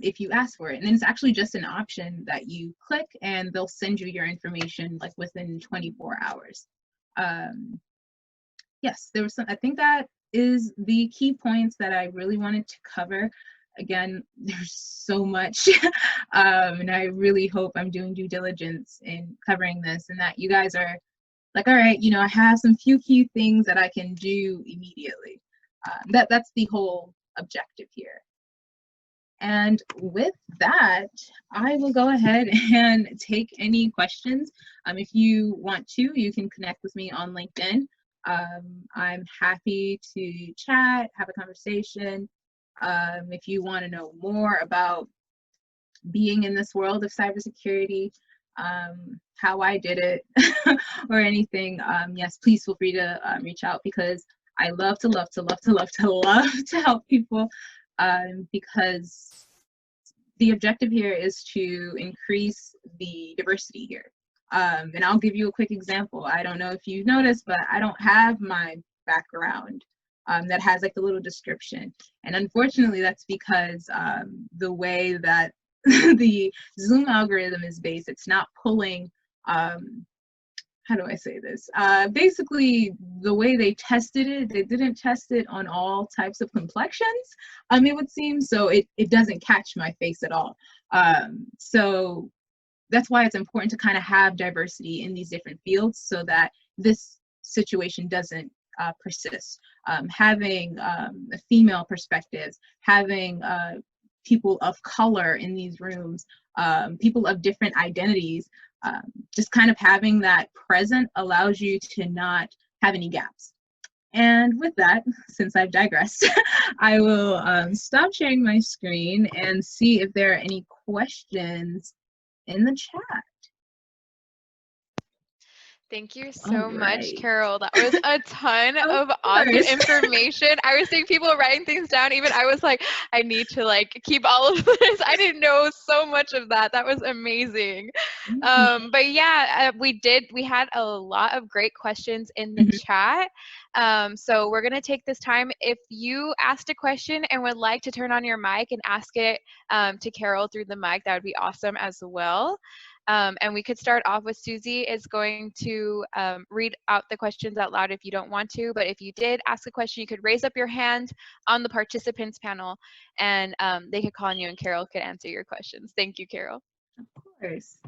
If you ask for it. And then it's actually just an option that you click and they'll send you your information like within 24 hours. Yes, I think that is the key points that I really wanted to cover. Again, there's so much, and I really hope I'm doing due diligence in covering this, and that you guys are like, all right, I have some few key things that I can do immediately. That's the whole objective here. And with that, I will go ahead and take any questions. If you want to, you can connect with me on LinkedIn. I'm happy to chat, have a conversation. If you want to know more about being in this world of cybersecurity, how I did it, or anything, yes, please feel free to reach out, because I love to help people. Because the objective here is to increase the diversity here. And I'll give you a quick example. I don't know if you've noticed, but I don't have my background that has like the little description. And unfortunately, that's because the way that the Zoom algorithm is based, it's not pulling, how do I say this? Basically, the way they tested it, they didn't test it on all types of complexions, it would seem, so it doesn't catch my face at all. So that's why it's important to kind of have diversity in these different fields, so that this situation doesn't persist. Having female perspectives, having people of color in these rooms, people of different identities, just kind of having that present allows you to not have any gaps. And with that, since I've digressed, I will stop sharing my screen and see if there are any questions in the chat. Thank you All so much, right. Carol. That was a ton Of of awesome course. information. I was seeing people writing things down. Even I was like, I need to like keep all of this. I didn't know so much of that. That was amazing. But yeah, we had a lot of great questions in the Mhm. chat. So we're gonna take this time. If you asked a question and would like to turn on your mic and ask it to Carol through the mic, that would be awesome as well. And we could start off with Susie is going to read out the questions out loud if you don't want to, but if you did ask a question, you could raise up your hand on the participants panel and they could call on you and Carol could answer your questions. Thank you, Carol. Of course.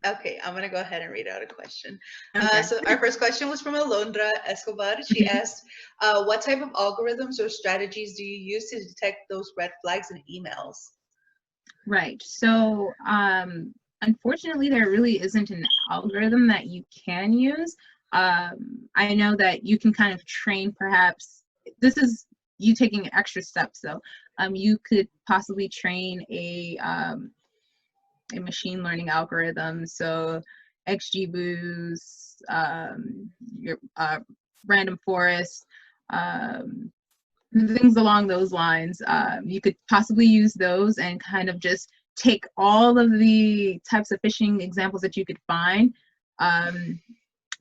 Okay, I'm gonna go ahead and read out a question. Okay. So our first question was from Alondra Escobar. She asked, what type of algorithms or strategies do you use to detect those red flags in emails? Right. So, unfortunately, there really isn't an algorithm that you can use. I know that you can kind of train, perhaps, this is you taking extra steps, though. You could possibly train a machine learning algorithm. So, XGBoost, your random forest, things along those lines. You could possibly use those and kind of just take all of the types of phishing examples that you could find,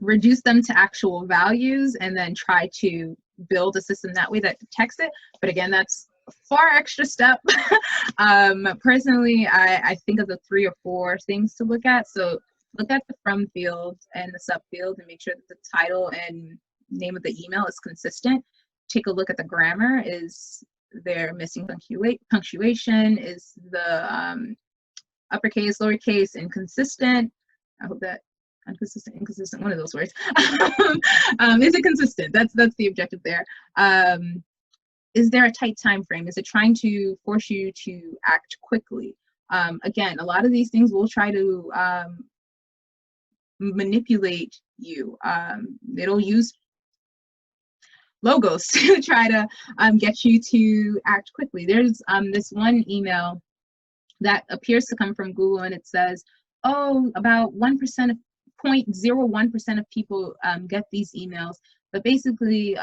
reduce them to actual values, and then try to build a system that way that detects it. But again, that's a far extra step. Personally, I think of the 3 or 4 things to look at. So look at the from field and the sub field and make sure that the title and name of the email is consistent. Take a look at the grammar. Is there missing punctuation? Is the uppercase, lowercase inconsistent? I hope that inconsistent, one of those words. Is it consistent? That's the objective there. Is there a tight time frame? Is it trying to force you to act quickly? Again, a lot of these things will try to manipulate you. It'll use logos to try to get you to act quickly. There's this one email that appears to come from Google, and it says, oh, about 1% of 0.01% of people get these emails, but basically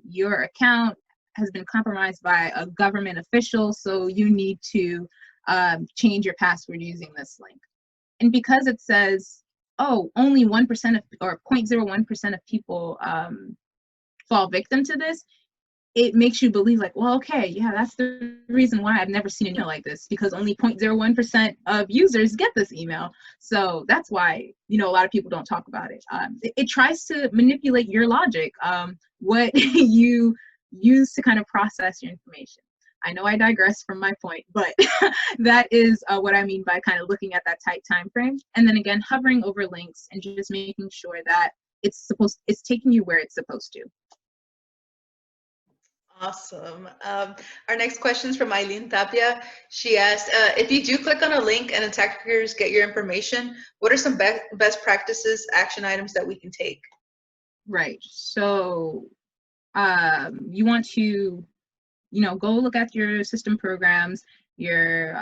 your account has been compromised by a government official, so you need to change your password using this link. And because it says, oh, only 1% of, or 0.01% of people fall victim to this, it makes you believe like, well, okay, yeah, that's the reason why I've never seen an email like this, because only 0.01% of users get this email. So that's why, a lot of people don't talk about it. It tries to manipulate your logic, what you use to kind of process your information. I know I digress from my point, but that is what I mean by kind of looking at that tight time frame. And then again, hovering over links and just making sure that it's taking you where it's supposed to. Awesome. Our next question is from Eileen Tapia. She asked, if you do click on a link and attackers get your information, what are some best practices, action items that we can take? Right. So you want to, go look at your system programs, your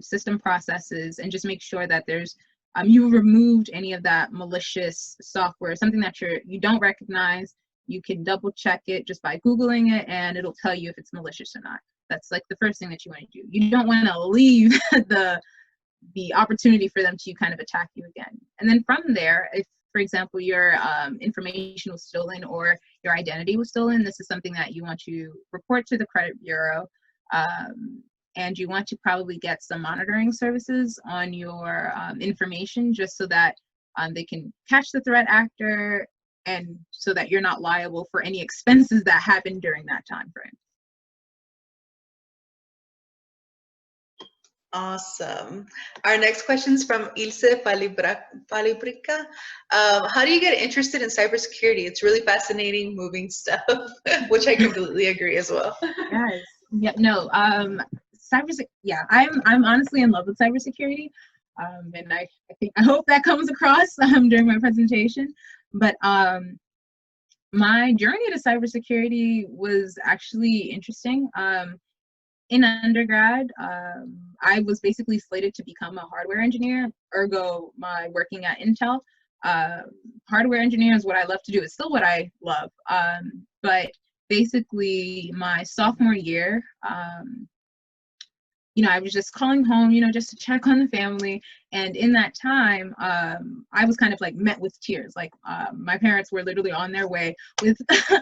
system processes, and just make sure that there's you've removed any of that malicious software, something that you don't recognize. You can double check it just by Googling it, and it'll tell you if it's malicious or not. That's like the first thing that you want to do. You don't want to leave the opportunity for them to kind of attack you again. And then from there, if, for example, your information was stolen or your identity was stolen, this is something that you want to report to the credit bureau. And you want to probably get some monitoring services on your information, just so that they can catch the threat actor, and so that you're not liable for any expenses that happen during that time frame. Awesome. Our next question is from Ilse Palibrica. How do you get interested in cybersecurity? It's really fascinating, moving stuff, which I completely agree as well. Yes. Yep. No. Yeah. I'm honestly in love with cybersecurity, and I hope that comes across during my presentation. But my journey to cybersecurity was actually interesting. in undergrad, I was basically slated to become a hardware engineer, ergo my working at Intel. Hardware engineer is what I love to do. It's still what I love. But basically my sophomore year, I was just calling home, just to check on the family. And in that time, I was kind of like met with tears. Like my parents were literally on their way with a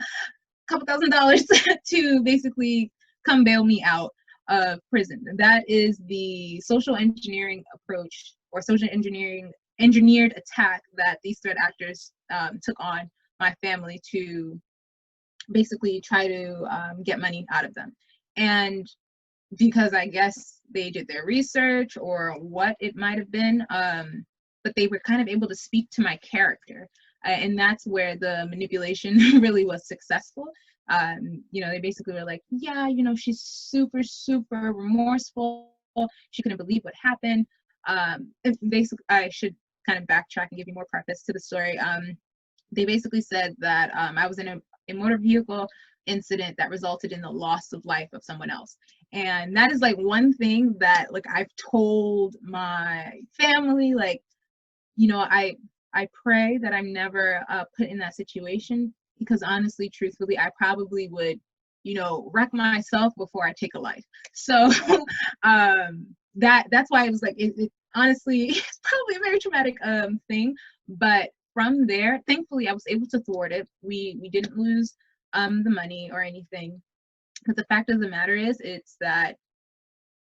couple $1,000s to basically come bail me out of prison. And that is the social engineering approach, or social engineered attack that these threat actors took on my family to basically try to get money out of them. And because I guess they did their research or what it might have been, but they were kind of able to speak to my character. And that's where the manipulation really was successful. They basically were like, yeah, she's super, super remorseful. She couldn't believe what happened. Basically, I should kind of backtrack and give you more preface to the story. They basically said that I was in a motor vehicle incident that resulted in the loss of life of someone else. And that is like one thing that like I've told my family, like, I pray that I'm never put in that situation, because honestly, truthfully, I probably would, wreck myself before I take a life. So that's why it was like, it honestly, it's probably a very traumatic thing. But from there, thankfully, I was able to thwart it. We didn't lose the money or anything. But the fact of the matter is, it's that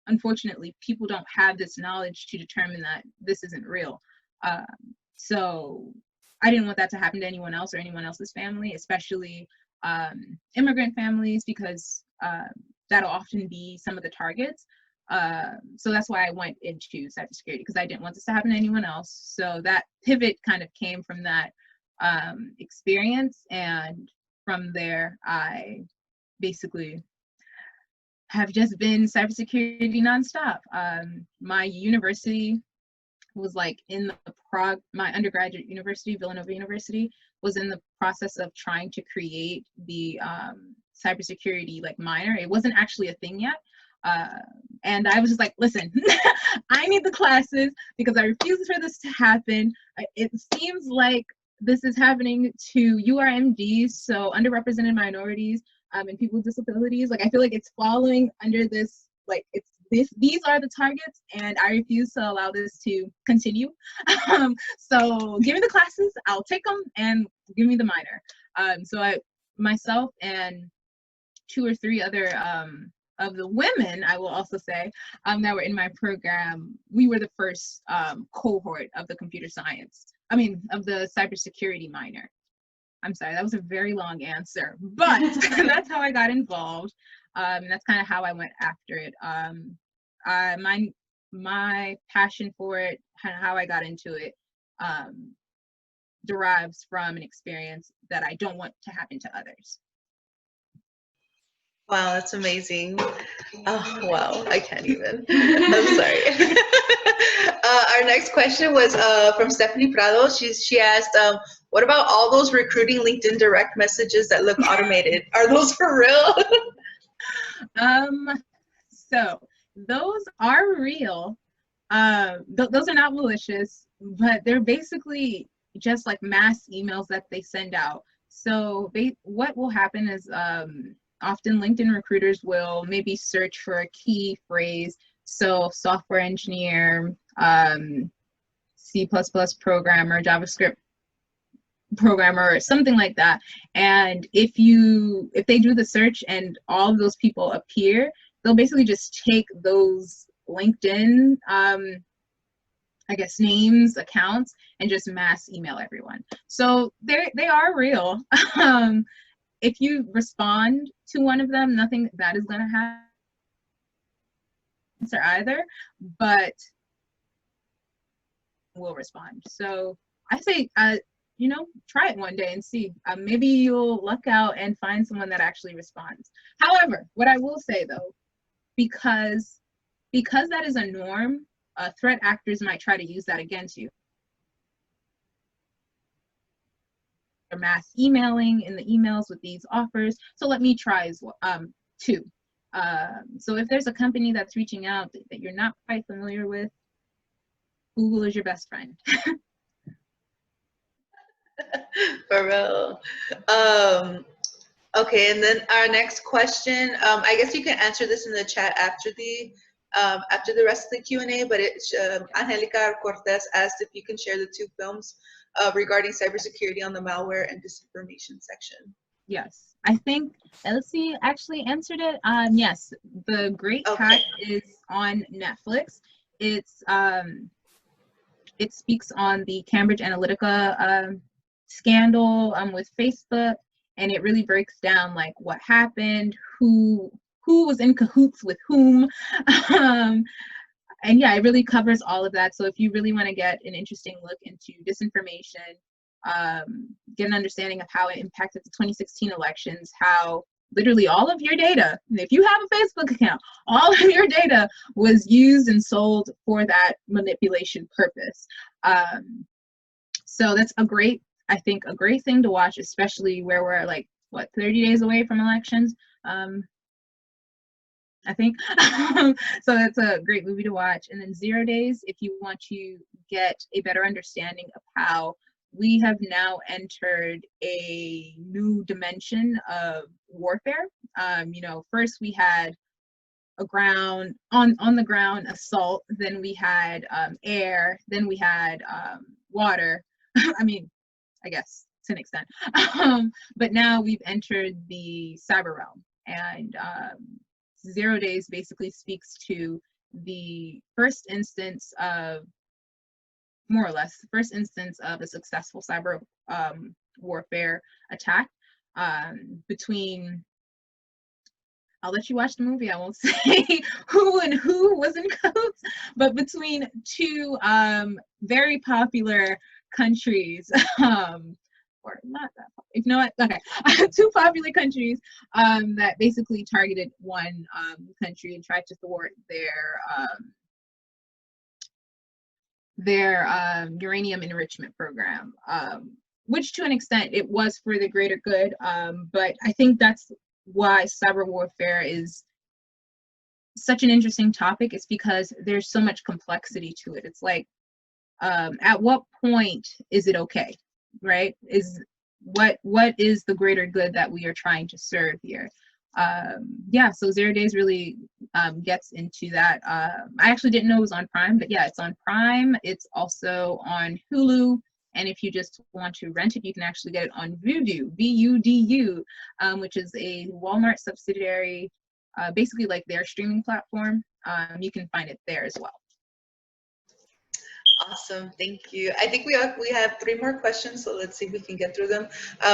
unfortunately people don't have this knowledge to determine that this isn't real. So I didn't want that to happen to anyone else or anyone else's family, especially immigrant families, because that'll often be some of the targets. So that's why I went into cybersecurity, because I didn't want this to happen to anyone else. So that pivot kind of came from that experience. And from there, I basically have just been cybersecurity nonstop. My university was like in my undergraduate university, Villanova University, was in the process of trying to create the cybersecurity like minor. It wasn't actually a thing yet. And I was just like, listen, I need the classes because I refuse for this to happen. It seems like this is happening to URMDs, so underrepresented minorities, and people with disabilities. Like, I feel like it's falling under this, like, these are the targets, and I refuse to allow this to continue. So give me the classes, I'll take them, and give me the minor. So myself and 2 or 3 other of the women, I will also say, that were in my program, we were the first cohort of the of the cybersecurity minor. I'm sorry, that was a very long answer, but that's how I got involved. That's kind of how I went after it. My passion for it, how I got into it, derives from an experience that I don't want to happen to others. Wow, that's amazing. Oh, wow, I can't even. I'm sorry. Our next question was from Stephanie Prado. She asked, what about all those recruiting LinkedIn direct messages that look automated? Are those for real? So those are real. Those are not malicious, but they're basically just like mass emails that they send out. So what will happen is often LinkedIn recruiters will maybe search for a key phrase. So software engineer, C++ programmer, JavaScript programmer, or something like that. And if they do the search and all of those people appear, they'll basically just take those LinkedIn, I guess, names, accounts, and just mass email everyone. So they are real. If you respond to one of them, nothing bad is going to happen either, but will respond. So I say, try it one day and see. Maybe you'll luck out and find someone that actually responds. However, what I will say though, because that is a norm, threat actors might try to use that against you. Mass emailing in the emails with these offers. So let me try as well, too. So if there's a company that's reaching out that you're not quite familiar with, Google is your best friend. For real. Okay, and then our next question, I guess you can answer this in the chat after the rest of the Q&A, but it's Angelica Cortez asked if you can share the 2 films regarding cybersecurity on the malware and disinformation section. Yes, I think Elsie actually answered it. Yes, The Great Hack is on Netflix. It's it speaks on the Cambridge Analytica scandal with Facebook, and it really breaks down like what happened, who was in cahoots with whom. And yeah, it really covers all of that. So if you really want to get an interesting look into disinformation, get an understanding of how it impacted the 2016 elections, how literally all of your data, if you have a Facebook account, all of your data was used and sold for that manipulation purpose. So that's I think a great thing to watch, especially where we're like, what, 30 days away from elections, I think. So that's a great movie to watch. And then 0 Days, if you want to get a better understanding of how we have now entered a new dimension of warfare. You know, first we had a ground on the ground assault, then we had air, then we had water. I mean, I guess to an extent. But now we've entered the cyber realm, and 0 Days basically speaks to the first instance of, more or less, the first instance of a successful cyber warfare attack between, I'll let you watch the movie, I won't say who was in cahoots, but between 2 very popular countries, or not that, if you know what, okay, 2 popular countries that basically targeted one country and tried to thwart their uranium enrichment program, which to an extent it was for the greater good, but I think that's why cyber warfare is such an interesting topic. It's because there's so much complexity to it. It's like, at what point is it okay, right? What is the greater good that we are trying to serve here? Yeah, so 0 Days really gets into that. I actually didn't know it was on Prime, but yeah, it's on Prime. It's also on Hulu, and if you just want to rent it, you can actually get it on Vudu, VUDU, which is a Walmart subsidiary, basically like their streaming platform. You can find it there as well. Awesome, thank you. I think we have 3 more questions, so let's see if we can get through them.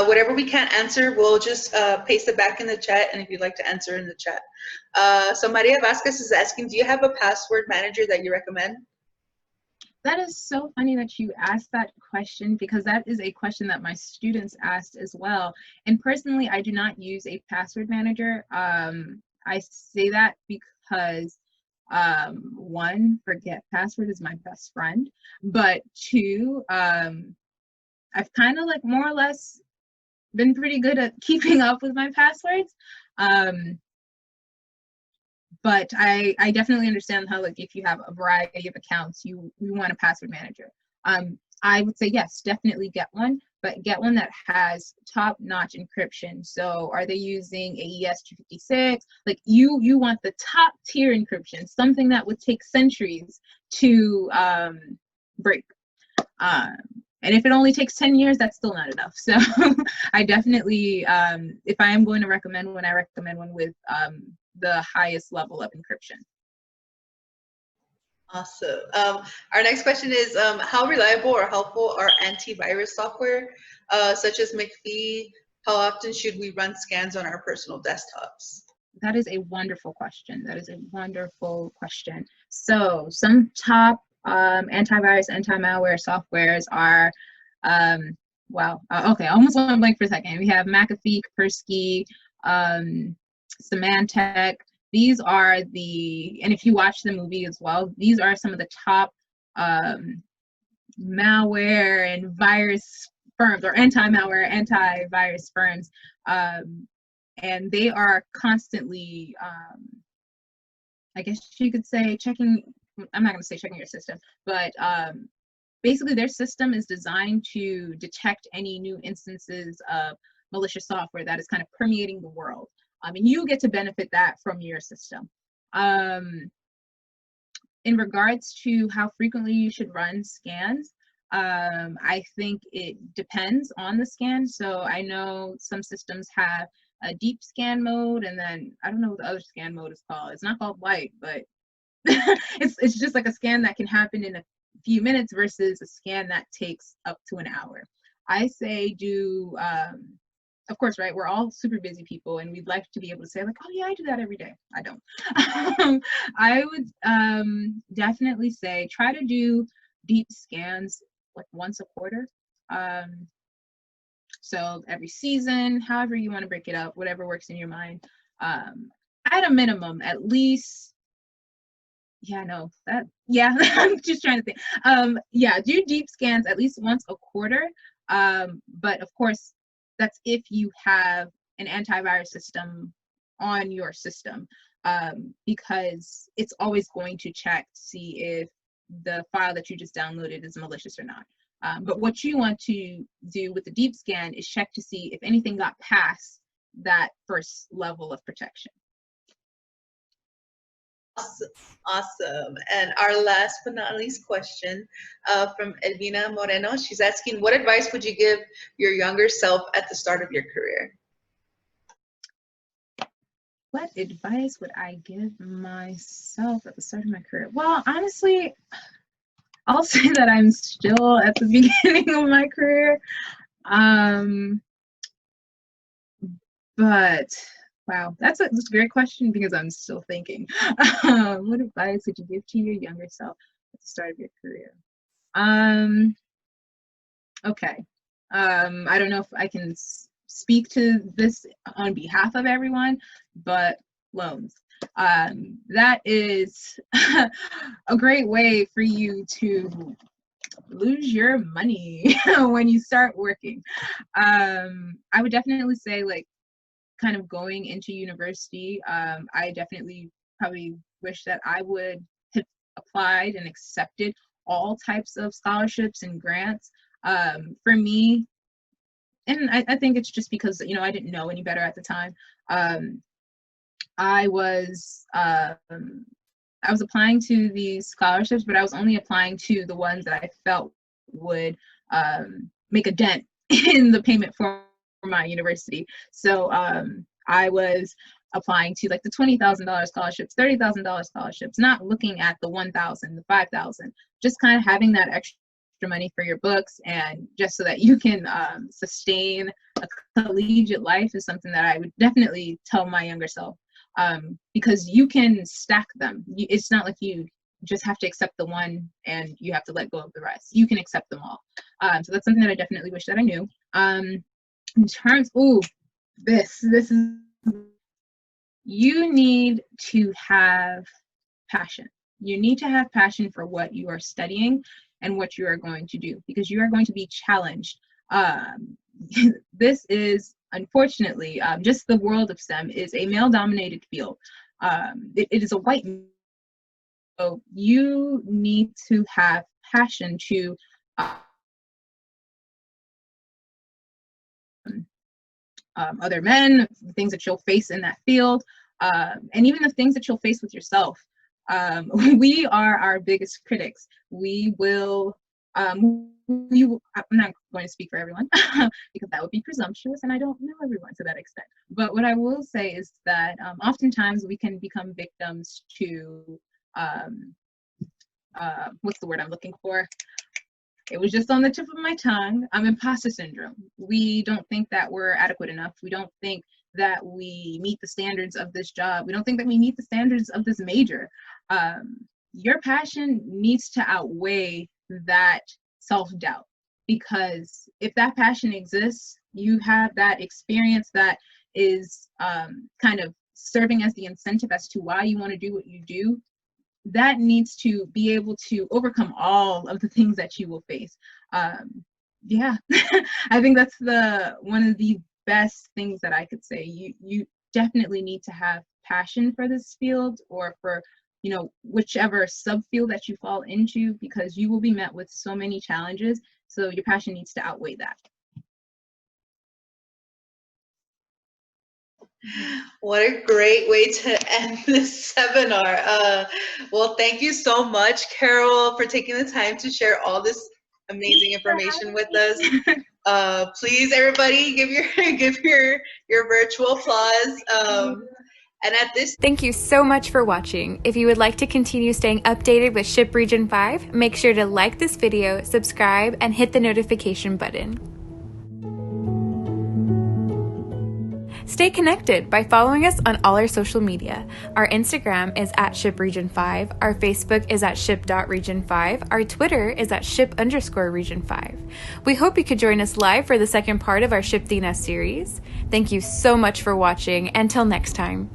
Whatever we can't answer, we'll just paste it back in the chat, and if you'd like to answer in the chat. So Maria Vasquez is asking, do you have a password manager that you recommend? That is so funny that you asked that question, because that is a question that my students asked as well. And personally, I do not use a password manager. I say that because 1, forget password is my best friend, but 2, I've kind of like more or less been pretty good at keeping up with my passwords. But I definitely understand how, like, if you have a variety of accounts, you want a password manager. I would say yes, definitely get one, but get one that has top-notch encryption. So are they using AES 256? Like, you want the top tier encryption, something that would take centuries to break. And if it only takes 10 years, that's still not enough. So I definitely, if I am going to recommend one, I recommend one with the highest level of encryption. Awesome. Our next question is, how reliable or helpful are antivirus software, such as McAfee? How often should we run scans on our personal desktops? That is a wonderful question. That is a wonderful question. So some top antivirus, anti-malware softwares are, okay, I almost went blank for a second. We have McAfee, Kaspersky, Symantec. These are the, and if you watch the movie as well, these are some of the top malware and virus firms, or anti-malware, antivirus firms. and they are constantly, I guess you could say, checking. I'm not going to say checking your system, but basically their system is designed to detect any new instances of malicious software that is kind of permeating the world. And you get to benefit that from your system. In regards to how frequently you should run scans, I think it depends on the scan. So I know some systems have a deep scan mode, and then I don't know what the other scan mode is called. It's not called light, but it's just like a scan that can happen in a few minutes versus a scan that takes up to an hour. I say do, of course, right, we're all super busy people and we'd like to be able to say like, oh yeah, I do that every day. I don't. I would definitely say try to do deep scans like once a quarter. So every season, however you want to break it up, whatever works in your mind. At a minimum, at least, yeah, no, that, yeah, I'm just trying to think. Yeah, do deep scans at least once a quarter. But of course, that's if you have an antivirus system on your system, because it's always going to check to see if the file that you just downloaded is malicious or not. But what you want to do with the deep scan is check to see if anything got past that first level of protection. Awesome. And our last but not least question from Elvina Moreno. She's asking, what advice would you give your younger self at the start of your career? What advice would I give myself at the start of my career? Well, honestly, I'll say that I'm still at the beginning of my career. But wow, that's a great question because I'm still thinking. What advice would you give to your younger self at the start of your career? Okay. I don't know if I can speak to this on behalf of everyone, but loans. That is a great way for you to lose your money when you start working. I would definitely say, like, kind of going into university, I definitely probably wish that I would have applied and accepted all types of scholarships and grants. For me, and I think it's just because, you know, I didn't know any better at the time. I was applying to these scholarships, but I was only applying to the ones that I felt would make a dent in the payment for my university. So I was applying to like the $20,000 scholarships, $30,000 scholarships, not looking at the 1,000, the 5,000, just kind of having that extra money for your books, and just so that you can sustain a collegiate life is something that I would definitely tell my younger self, because you can stack them. It's not like you just have to accept the one and you have to let go of the rest. You can accept them all. So that's something that I definitely wish that I knew. In terms, this is, you need to have passion. You need to have passion for what you are studying and what you are going to do, because you are going to be challenged. This is, unfortunately, just the world of STEM is a male-dominated field. It is a white, so you need to have passion to other men, things that you'll face in that field, and even the things that you'll face with yourself. We are our biggest critics. We will, I'm not going to speak for everyone because that would be presumptuous, and I don't know everyone to that extent. But what I will say is that oftentimes we can become victims to, what's the word I'm looking for? It was just on the tip of my tongue. Imposter syndrome. We don't think that we're adequate enough. We don't think that we meet the standards of this job. We don't think that we meet the standards of this major. Your passion needs to outweigh that self-doubt, because if that passion exists, you have that experience that is kind of serving as the incentive as to why you want to do what you do. That needs to be able to overcome all of the things that you will face. Yeah, I think that's one of the best things that I could say. You definitely need to have passion for this field, or for, you know, whichever subfield that you fall into, because you will be met with so many challenges. So your passion needs to outweigh that. What a great way to end this seminar. Well, thank you so much, Karol, for taking the time to share all this amazing information with us. Please, everybody, give your virtual applause. And at this, Thank you so much for watching. If you would like to continue staying updated with SHIP Region 5, make sure to like this video, subscribe, and hit the notification button. Stay connected by following us on all our social media. Our Instagram is at SHPRegion5, our Facebook is at SHIP.Region5, our Twitter is at SHIP_Region5. We hope you could join us live for the second part of our SHPEtinas series. Thank you so much for watching. Until next time.